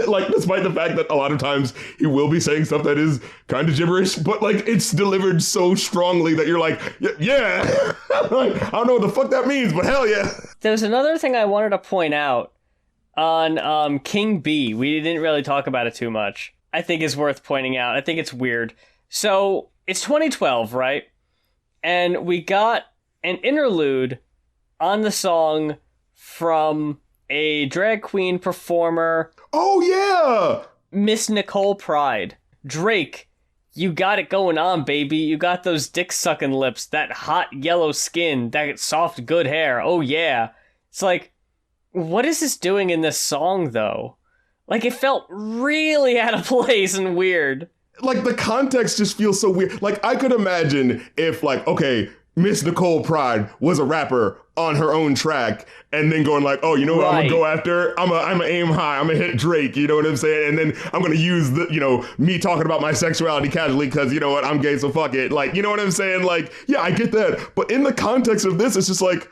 like despite the fact that a lot of times he will be saying stuff that is kind of gibberish, but like it's delivered so strongly that you're like, yeah. Like, I don't know what the fuck that means, but hell yeah. There's another thing I wanted to point out on King B. We didn't really talk about it too much. I think is worth pointing out. I think it's weird. So it's 2012, right? And we got an interlude on the song from a drag queen performer. Oh yeah! Miss Nicole Pride. Drake, you got it going on, baby. You got those dick-sucking lips, that hot yellow skin, that soft good hair. Oh, yeah. It's like, what is this doing in this song, though? Like, it felt really out of place and weird. Like, the context just feels so weird. Like, I could imagine if, like, okay, Miss Nicole Pride was a rapper on her own track and then going like, oh, you know what, I'm gonna go after? I'm gonna aim high, I'm gonna hit Drake, you know what I'm saying? And then I'm gonna use the, you know, me talking about my sexuality casually because, you know what, I'm gay, so fuck it. Like, you know what I'm saying? Like, yeah, I get that. But in the context of this, it's just like,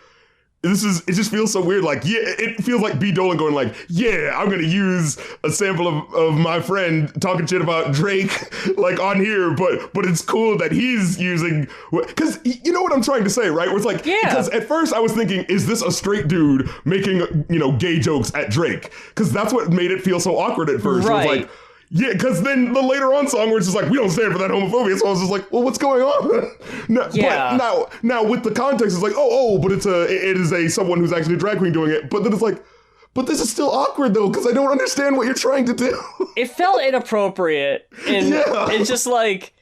it just feels so weird. Like, yeah, it feels like B. Dolan going like, yeah, I'm going to use a sample of my friend talking shit about Drake, like on here, but it's cool that he's using, because you know what I'm trying to say, right? Where it's like, because at first I was thinking, is this a straight dude making, gay jokes at Drake? Because that's what made it feel so awkward at first. Right. It was like, yeah, because then the later on song where it's just like, we don't stand for that homophobia. So I was just like, well, what's going on? But now with the context, it's like, but it is someone who's actually a drag queen doing it. But then it's like, but this is still awkward though, because I don't understand what you're trying to do. It felt inappropriate. And it's just like,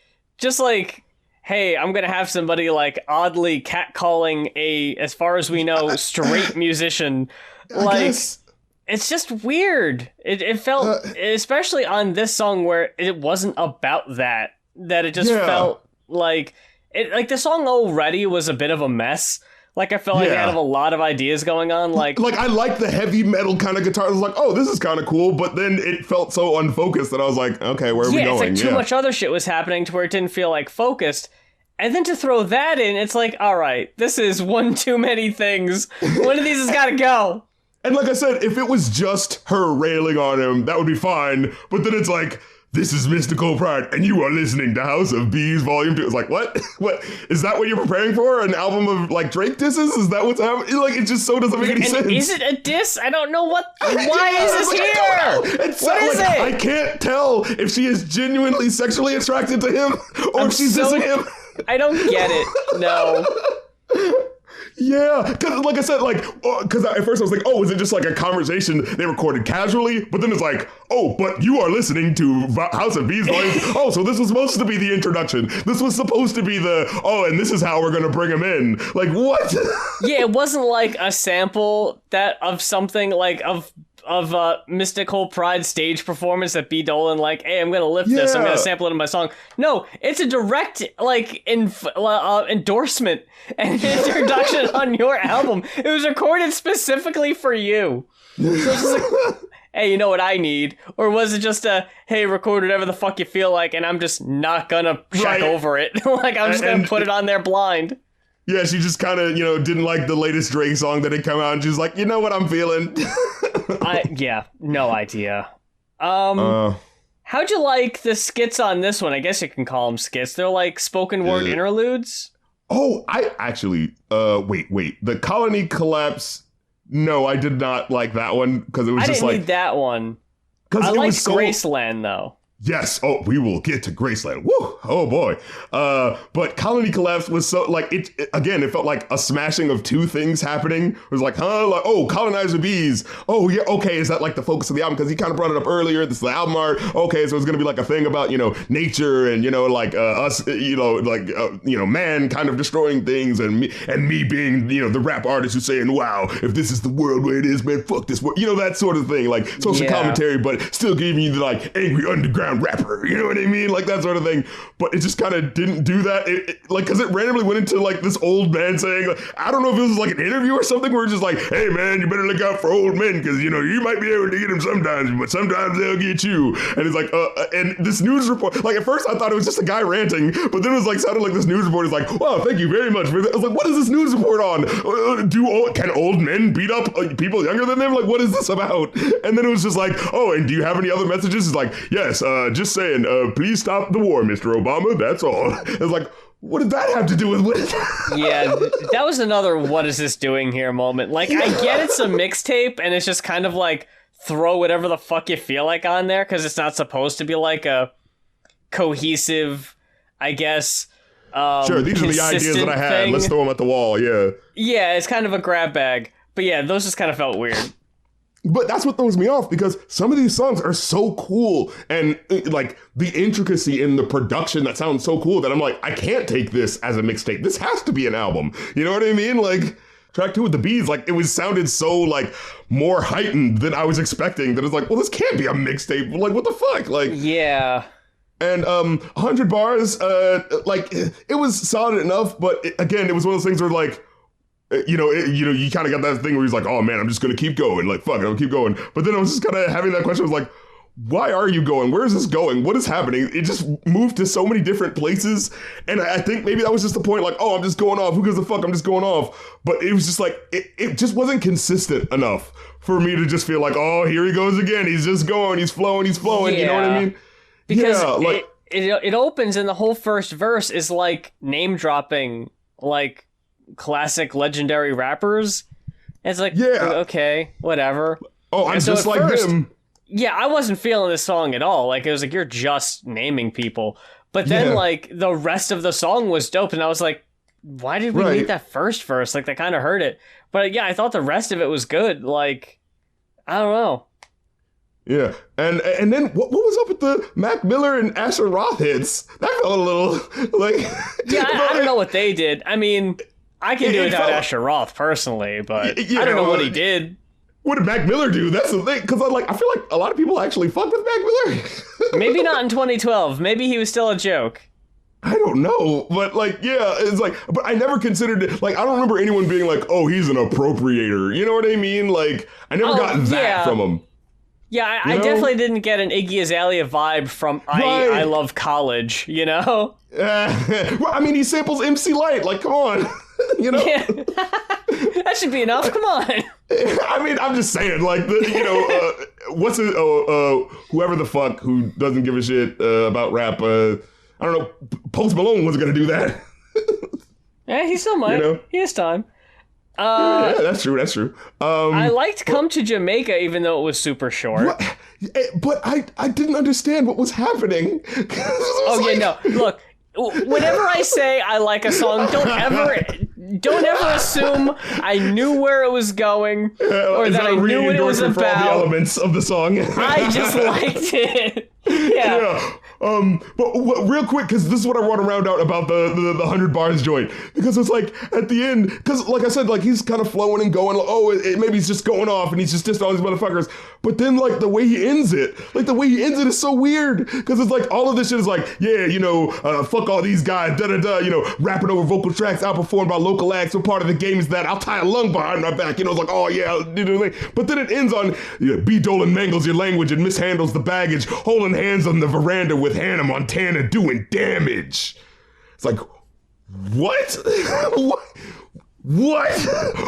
hey, I'm going to have somebody like oddly catcalling as far as we know, straight musician. It's just weird. It felt, especially on this song where it wasn't about that it just felt like the song already was a bit of a mess. Like I felt like they had a lot of ideas going on. Like I like the heavy metal kind of guitar. I was like, oh, this is kind of cool. But then it felt so unfocused that I was like, okay, where are we going? It's like too much other shit was happening to where it didn't feel like focused. And then to throw that in, it's like, all right, this is one too many things. One of these has got to go. And like I said, if it was just her railing on him, that would be fine. But then it's like, this is Mystical Pride, and you are listening to House of Bees Volume 2. It's like, what? What? Is that what you're preparing for? An album of, like, Drake disses? Is that what's happening? Like, it just so doesn't make any sense. Is it a diss? I don't know what... Why is this here? What is it? I can't tell if she is genuinely sexually attracted to him, or if she's dissing him. I don't get it. No. Yeah, because like I said, because at first I was like, oh, is it just like a conversation they recorded casually? But then it's like, oh, but you are listening to House of Bees Volume. Oh, so this was supposed to be the introduction. This was supposed to be and this is how we're going to bring him in. Like, what? Yeah, it wasn't like a sample of something like of Mystical Pride stage performance that B. Dolan like, hey, I'm gonna lift this, I'm gonna sample it in my song. No, it's a direct endorsement and introduction on your album. It was recorded specifically for you. So it's just like, hey, you know what I need? Or was it just hey, record whatever the fuck you feel like, and I'm just not gonna check over it. Like, I'm just gonna put it on there blind. Yeah, she just kind of, didn't like the latest Drake song that had come out, and she's like, you know what I'm feeling? No idea. How'd you like the skits on this one? I guess you can call them skits. They're like spoken word interludes. Oh, I actually, wait. The Colony Collapse, no, I did not like that one, because it was just like... I didn't need that one. I liked Graceland, though. Yes. Oh, we will get to Graceland. Woo. Oh boy. But Colony Collapse was so like it again. It felt like a smashing of two things happening. It was like, like, oh, colonizer bees. Oh yeah. Okay. Is that like the focus of the album? Because he kind of brought it up earlier. This is the album art. Okay. So it's gonna be like a thing about nature and like us man kind of destroying things and me being the rap artist who's saying, wow, if this is the world where it is, man, fuck this world. That sort of thing, like social commentary, but still giving you the like angry underground rapper, you know what I mean? Like that sort of thing. But it just kind of didn't do that. Because it randomly went into like this old man saying, I don't know if it was like an interview or something where it's just like, hey man, you better look out for old men because you might be able to get them sometimes, but sometimes they'll get you. And it's like, and this news report, like at first I thought it was just a guy ranting, but then it was like sounded like this news report is like, wow, thank you very much for that. I was like, what is this news report on? Can old men beat up people younger than them? Like, what is this about? And then it was just like, oh, and do you have any other messages? It's like, yes, just saying, please stop the war, Mr. Obama. That's all. It's like, what did that have to do with it? Yeah, that was another what is this doing here moment. Like, I get it's a mixtape, and it's just kind of like throw whatever the fuck you feel like on there, because it's not supposed to be like a cohesive, I guess, sure, these are the ideas that I had. Thing. Let's throw them at the wall, yeah. Yeah, it's kind of a grab bag. But yeah, those just kind of felt weird. But that's what throws me off, because some of these songs are so cool, and like the intricacy in the production that sounds so cool that I'm like, I can't take this as a mixtape. This has to be an album. You know what I mean? Like track 2 with the bees, like it sounded so like more heightened than I was expecting. That it's like, well, this can't be a mixtape. Like what the fuck? Like yeah. And 100 bars, like it was solid enough, but again, it was one of those things where like. You kind of got that thing where he's like, oh man, I'm just going to keep going. Like, fuck it, I'll keep going. But then I was just kind of having that question. I was like, why are you going? Where is this going? What is happening? It just moved to so many different places. And I think maybe that was just the point, like, oh, I'm just going off. Who gives a fuck? I'm just going off. But it was just like, it just wasn't consistent enough for me to just feel like, oh, here he goes again. He's just going. He's flowing. He's flowing. Yeah. You know what I mean? Because yeah, like, it opens and the whole first verse is like name dropping like classic legendary rappers. And it's like, okay, whatever. Oh, I'm so just like him. Yeah, I wasn't feeling this song at all. Like, it was like, you're just naming people. But then, like, the rest of the song was dope, and I was like, why did we need that first verse? Like, that kind of hurt it. But, yeah, I thought the rest of it was good. Like, I don't know. Yeah, and then what was up with the Mac Miller and Asher Roth hits? That felt a little, like... Yeah, I don't know what they did. I mean, I can do without Asher Roth, personally, but I don't know what he did. What did Mac Miller do? That's the thing, because I feel like a lot of people actually fuck with Mac Miller. Maybe not in 2012. Maybe he was still a joke. I don't know, but like, yeah, it's like, but I never considered it, like, I don't remember anyone being like, oh, he's an appropriator. You know what I mean? Like, I never got that from him. Yeah, I definitely didn't get an Iggy Azalea vibe from I Love College, you know? Well, I mean, he samples MC Light, like, come on. You know? Yeah. That should be enough, come on. I mean, I'm just saying, like, what's it, whoever the fuck who doesn't give a shit about rap, I don't know, Post Malone wasn't going to do that. Yeah, he still might. You know? He has time. Yeah, that's true. I liked Come to Jamaica, even though it was super short. But I didn't understand what was happening. No. Look, whenever I say I like a song, don't ever assume I knew where it was going or that I knew what it was about. For all the elements of the song. I just liked it. Yeah. But real quick, because this is what I want to round out about the 100 bars joint, because it's like at the end, because like I said, like he's kind of flowing and going, maybe he's just going off and he's just dissing all these motherfuckers. But then like the way he ends it is so weird, because it's like all of this shit is like, fuck all these guys, rapping over vocal tracks outperformed by local acts. So part of the game is that I'll tie a lung behind my back. It's like, oh yeah, but then it ends on B. Dolan mangles your language and mishandles the baggage, holding hands on the veranda with Hannah Montana doing damage. It's like, what? What?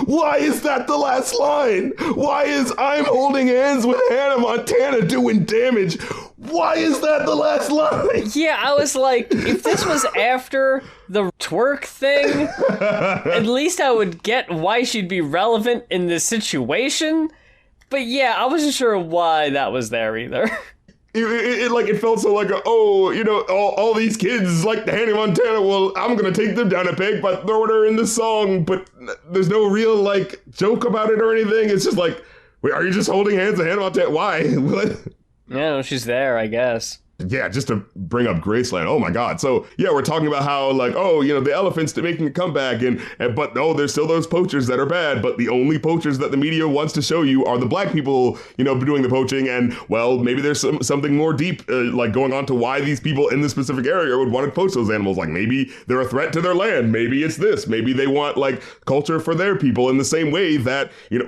Why is that the last line? Why is I'm holding hands with Hannah Montana doing damage? Why is that the last line? Yeah, I was like, if this was after the twerk thing, at least I would get why she'd be relevant in this situation. But yeah, I wasn't sure why that was there either. It felt so like, all these kids like Hannah Montana, well, I'm going to take them down a peg by throwing her in the song, but there's no real, like, joke about it or anything. It's just like, wait, are you just holding hands with Hannah Montana? Why? What? Yeah, she's there, I guess. Yeah, just to bring up Graceland. Oh my God. So yeah, we're talking about how like, the elephants making a comeback but there's still those poachers that are bad, but the only poachers that the media wants to show you are the black people, doing the poaching. And well, maybe there's something more deep, like going on to why these people in this specific area would want to poach those animals. Like maybe they're a threat to their land. Maybe it's this, maybe they want like culture for their people in the same way that, he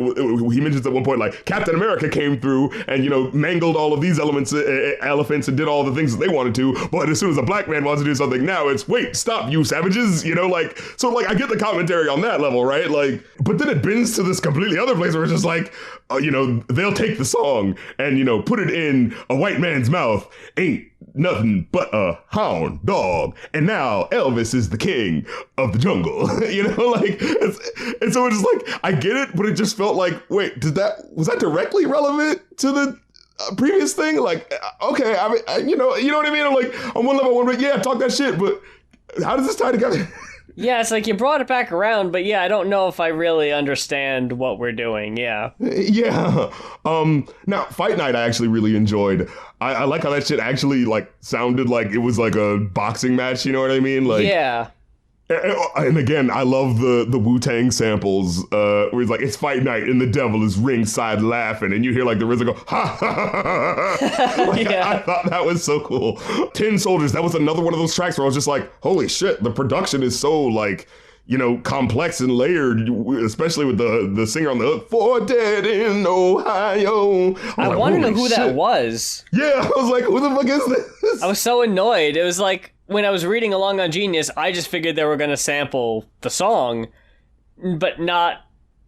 mentions at one point, like Captain America came through and, mangled all of these elephants and did all the things that they wanted to, but as soon as a black man wants to do something, now it's wait, stop, you savages, so I get the commentary on that level, right? Like, but then it bends to this completely other place where it's just like, they'll take the song and put it in a white man's mouth, ain't nothing but a hound dog, and now Elvis is the king of the jungle. And so it's just like, I get it, but it just felt like, wait, was that directly relevant to the previous thing? Like, okay, I mean, you know what I mean? I'm like, on one level, talk that shit, but how does this tie together? Yeah, it's like you brought it back around, but yeah, I don't know if I really understand what we're doing, yeah. Yeah. Now, Fight Night I actually really enjoyed. I like how that shit actually, like, sounded like it was like a boxing match, you know what I mean? Like, yeah. And again, I love the Wu-Tang samples where it's like, it's fight night and the devil is ringside laughing, and you hear like the RZA go, ha ha ha ha. Like, yeah. I thought that was so cool. 10 Soldiers, that was another one of those tracks where I was just like, holy shit, the production is so like, complex and layered, especially with the singer on the hook, "For Dead in Ohio." I want to know who that was. Yeah, I was like, who the fuck is this? I was so annoyed. It was like, when I was reading along on Genius, I just figured they were going to sample the song, but not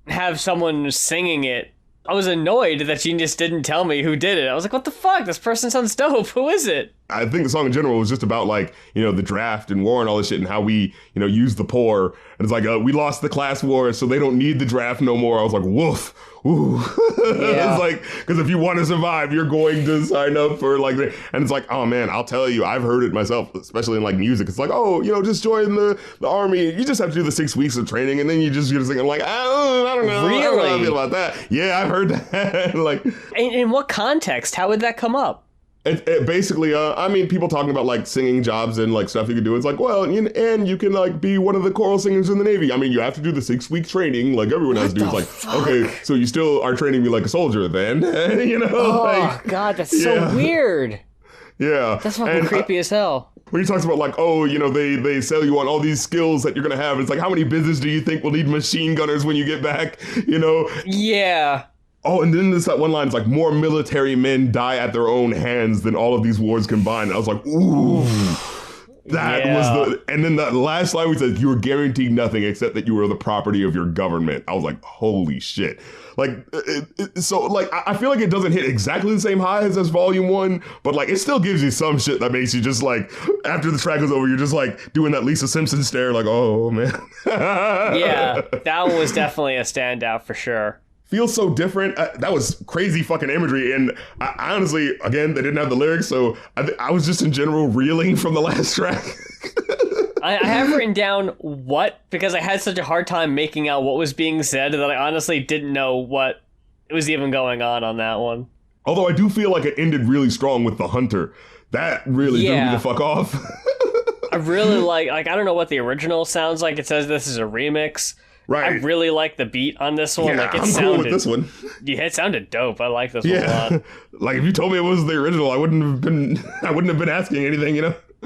have someone singing it. I was annoyed that Genius didn't tell me who did it. I was like, what the fuck? This person sounds dope. Who is it? I think the song in general was just about, like, the draft and war and all this shit and how we, use the poor. And it's like, we lost the class war, so they don't need the draft no more. I was like, woof. Ooh. Yeah. It's like, because if you want to survive, you're going to sign up for, like, and it's like, oh man, I'll tell you, I've heard it myself, especially in, like, music. It's like, oh, just join the army. You just have to do the 6 weeks of training, and then you just sing. I'm like, I don't know. Really? I don't know how I feel about that. Yeah, I've heard that. Like, in what context? How would that come up? It basically, people talking about, like, singing jobs and, like, stuff you can do. It's like, well, and you can, like, be one of the choral singers in the Navy. I mean, you have to do the 6 week training like everyone has to do. It's like, fuck? Okay, so you still are training me like a soldier then, Oh, like, God, that's so weird. Yeah. That's fucking creepy as hell. When he talks about, like, oh, they sell you on all these skills that you're going to have. It's like, how many business do you think will need machine gunners when you get back, Yeah. Oh, and then there's that one line, it's like, more military men die at their own hands than all of these wars combined. And I was like, ooh, that was and then that last line, we said, you were guaranteed nothing except that you were the property of your government. I was like, holy shit. Like, so, like, I feel like it doesn't hit exactly the same highs as Volume 1, but, like, it still gives you some shit that makes you just, like, after the track is over, you're just, like, doing that Lisa Simpson stare, like, oh, man. Yeah, that one was definitely a standout for sure. Feels so different. That was crazy fucking imagery. And I honestly, again, they didn't have the lyrics, so I was just in general reeling from the last track. I have written down what, because I had such a hard time making out what was being said that I honestly didn't know what was even going on that one. Although I do feel like it ended really strong with the Hunter. That really threw me the fuck off. I really like, I don't know what the original sounds like. It says this is a remix. Right. I really like the beat on this one. Yeah, like, it I'm sounded, cool with this one. Yeah, it sounded dope. I like this one a lot. Like, if you told me it was the original, I wouldn't have been asking anything,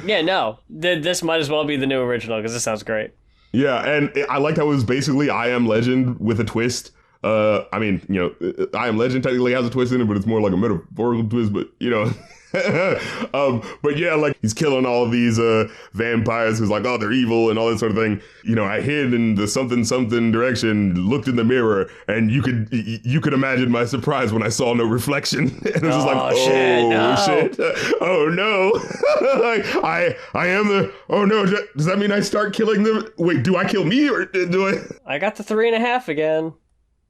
Yeah, no. This might as well be the new original because this sounds great. Yeah, and I liked how it was basically I Am Legend with a twist. I Am Legend technically has a twist in it, but it's more like a metaphorical twist, but, but yeah, like, he's killing all of these vampires who's like, oh, they're evil and all that sort of thing. I hid in the something direction, looked in the mirror, and you could imagine my surprise when I saw no reflection. And it was just like, shit, oh no. Like, I am the, oh no, does that mean I start killing them? Wait, do I kill me or do I? I got the 3.5 again.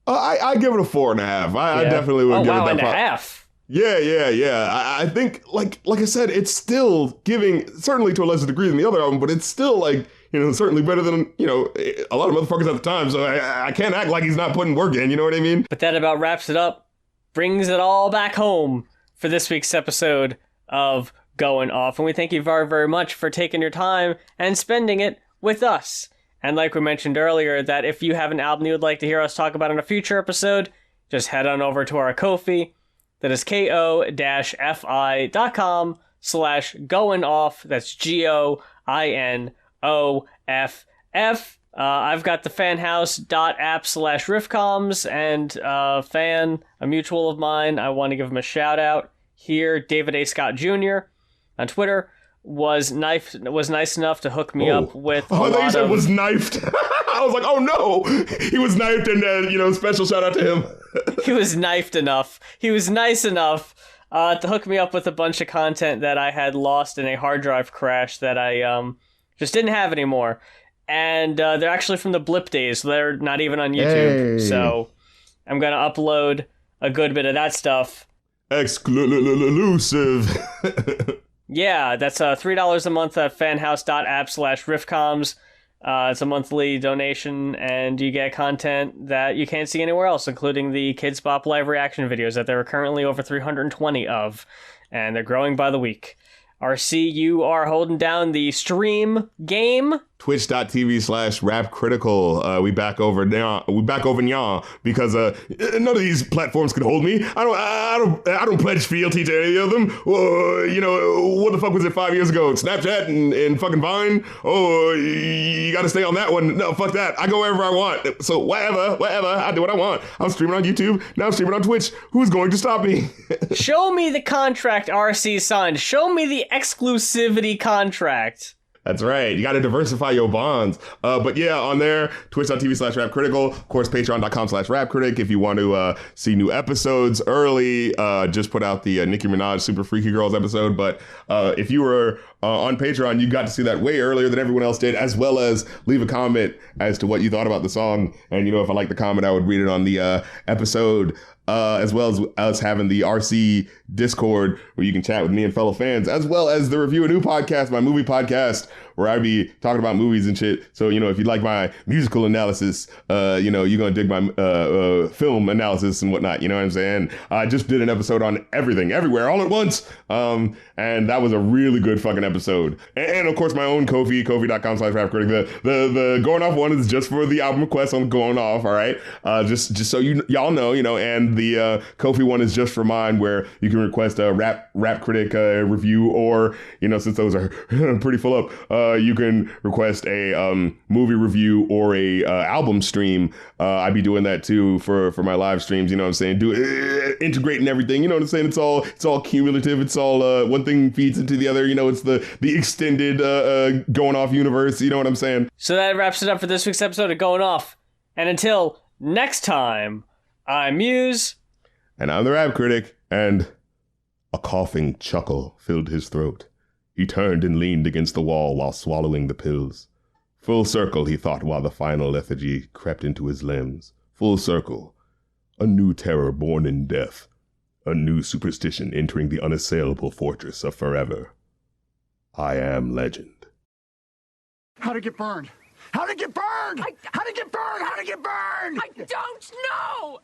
I give it a 4.5. I definitely would give it that. And a half. Yeah. I think, like I said, it's still giving, certainly to a lesser degree than the other album, but it's still, like, certainly better than, a lot of motherfuckers at the time. So I can't act like he's not putting work in, you know what I mean? But that about wraps it up, brings it all back home for this week's episode of Going Off. And we thank you very, very much for taking your time and spending it with us. And like we mentioned earlier, that if you have an album you would like to hear us talk about in a future episode, just head on over to our Ko-fi. That is ko-fi.com/goinoff. That's GOINOFF. I've got the fanhouse.app/riffcoms, and a mutual of mine, I want to give him a shout out here, David A. Scott Jr. on Twitter, was nice enough to hook me up with I thought you said was knifed. I was like, oh no, he was knifed, and special shout out to him. He was knifed enough. He was nice enough to hook me up with a bunch of content that I had lost in a hard drive crash that I just didn't have anymore. And they're actually from the Blip days. So they're not even on YouTube. Hey. So I'm going to upload a good bit of that stuff. Exclusive. Yeah, that's $3 a month at fanhouse.app/riffcoms. It's a monthly donation, and you get content that you can't see anywhere else, including the Kids Bop live reaction videos that there are currently over 320 of, and they're growing by the week. RC, you are holding down the stream game twitch.tv/rapcritical. We back over now because none of these platforms can hold me. I don't pledge fealty to any of them. What the fuck was it 5 years ago? Snapchat and fucking Vine. Oh, you got to stay on that one. No, fuck that. I go wherever I want. So whatever, I do what I want. I'm streaming on YouTube. Now I'm streaming on Twitch. Who's going to stop me? Show me the contract RC signed. Show me the exclusivity contract. That's right. You got to diversify your bonds. But yeah, on there, twitch.tv/rapcritical. Of course, patreon.com/rapcritic. If you want to see new episodes early, just put out the Nicki Minaj Super Freaky Girls episode. But if you were on Patreon, you got to see that way earlier than everyone else did, as well as leave a comment as to what you thought about the song. And, if I like the comment, I would read it on the episode. As well as us having the RC Discord where you can chat with me and fellow fans, as well as the Review a New podcast, my movie podcast, where I be talking about movies and shit. So, if you like my musical analysis, you're going to dig my film analysis and whatnot. You know what I'm saying? I just did an episode on everything, everywhere, all at once. And that was a really good fucking episode. And of course, my own Ko-fi.com/rapcritic. The Going Off one is just for the album request on Going Off, all right? Just so y'all know, and the Ko-fi one is just for mine, where you can request a rap critic review, or, since those are pretty full up, you can request a movie review or a album stream. I'd be doing that too for my live streams. You know what I'm saying? Integrating everything. You know what I'm saying? It's all cumulative. It's all one thing feeds into the other. It's the extended Going Off universe. You know what I'm saying? So that wraps it up for this week's episode of Going Off. And until next time, I'm Muse. And I'm the Rap Critic. And a coughing chuckle filled his throat. He turned and leaned against the wall while swallowing the pills. Full circle, he thought, while the final lethargy crept into his limbs. Full circle. A new terror born in death. A new superstition entering the unassailable fortress of forever. I am legend. How'd it get burned? How'd it get burned? How'd it get burned? How'd it get burned? I don't know!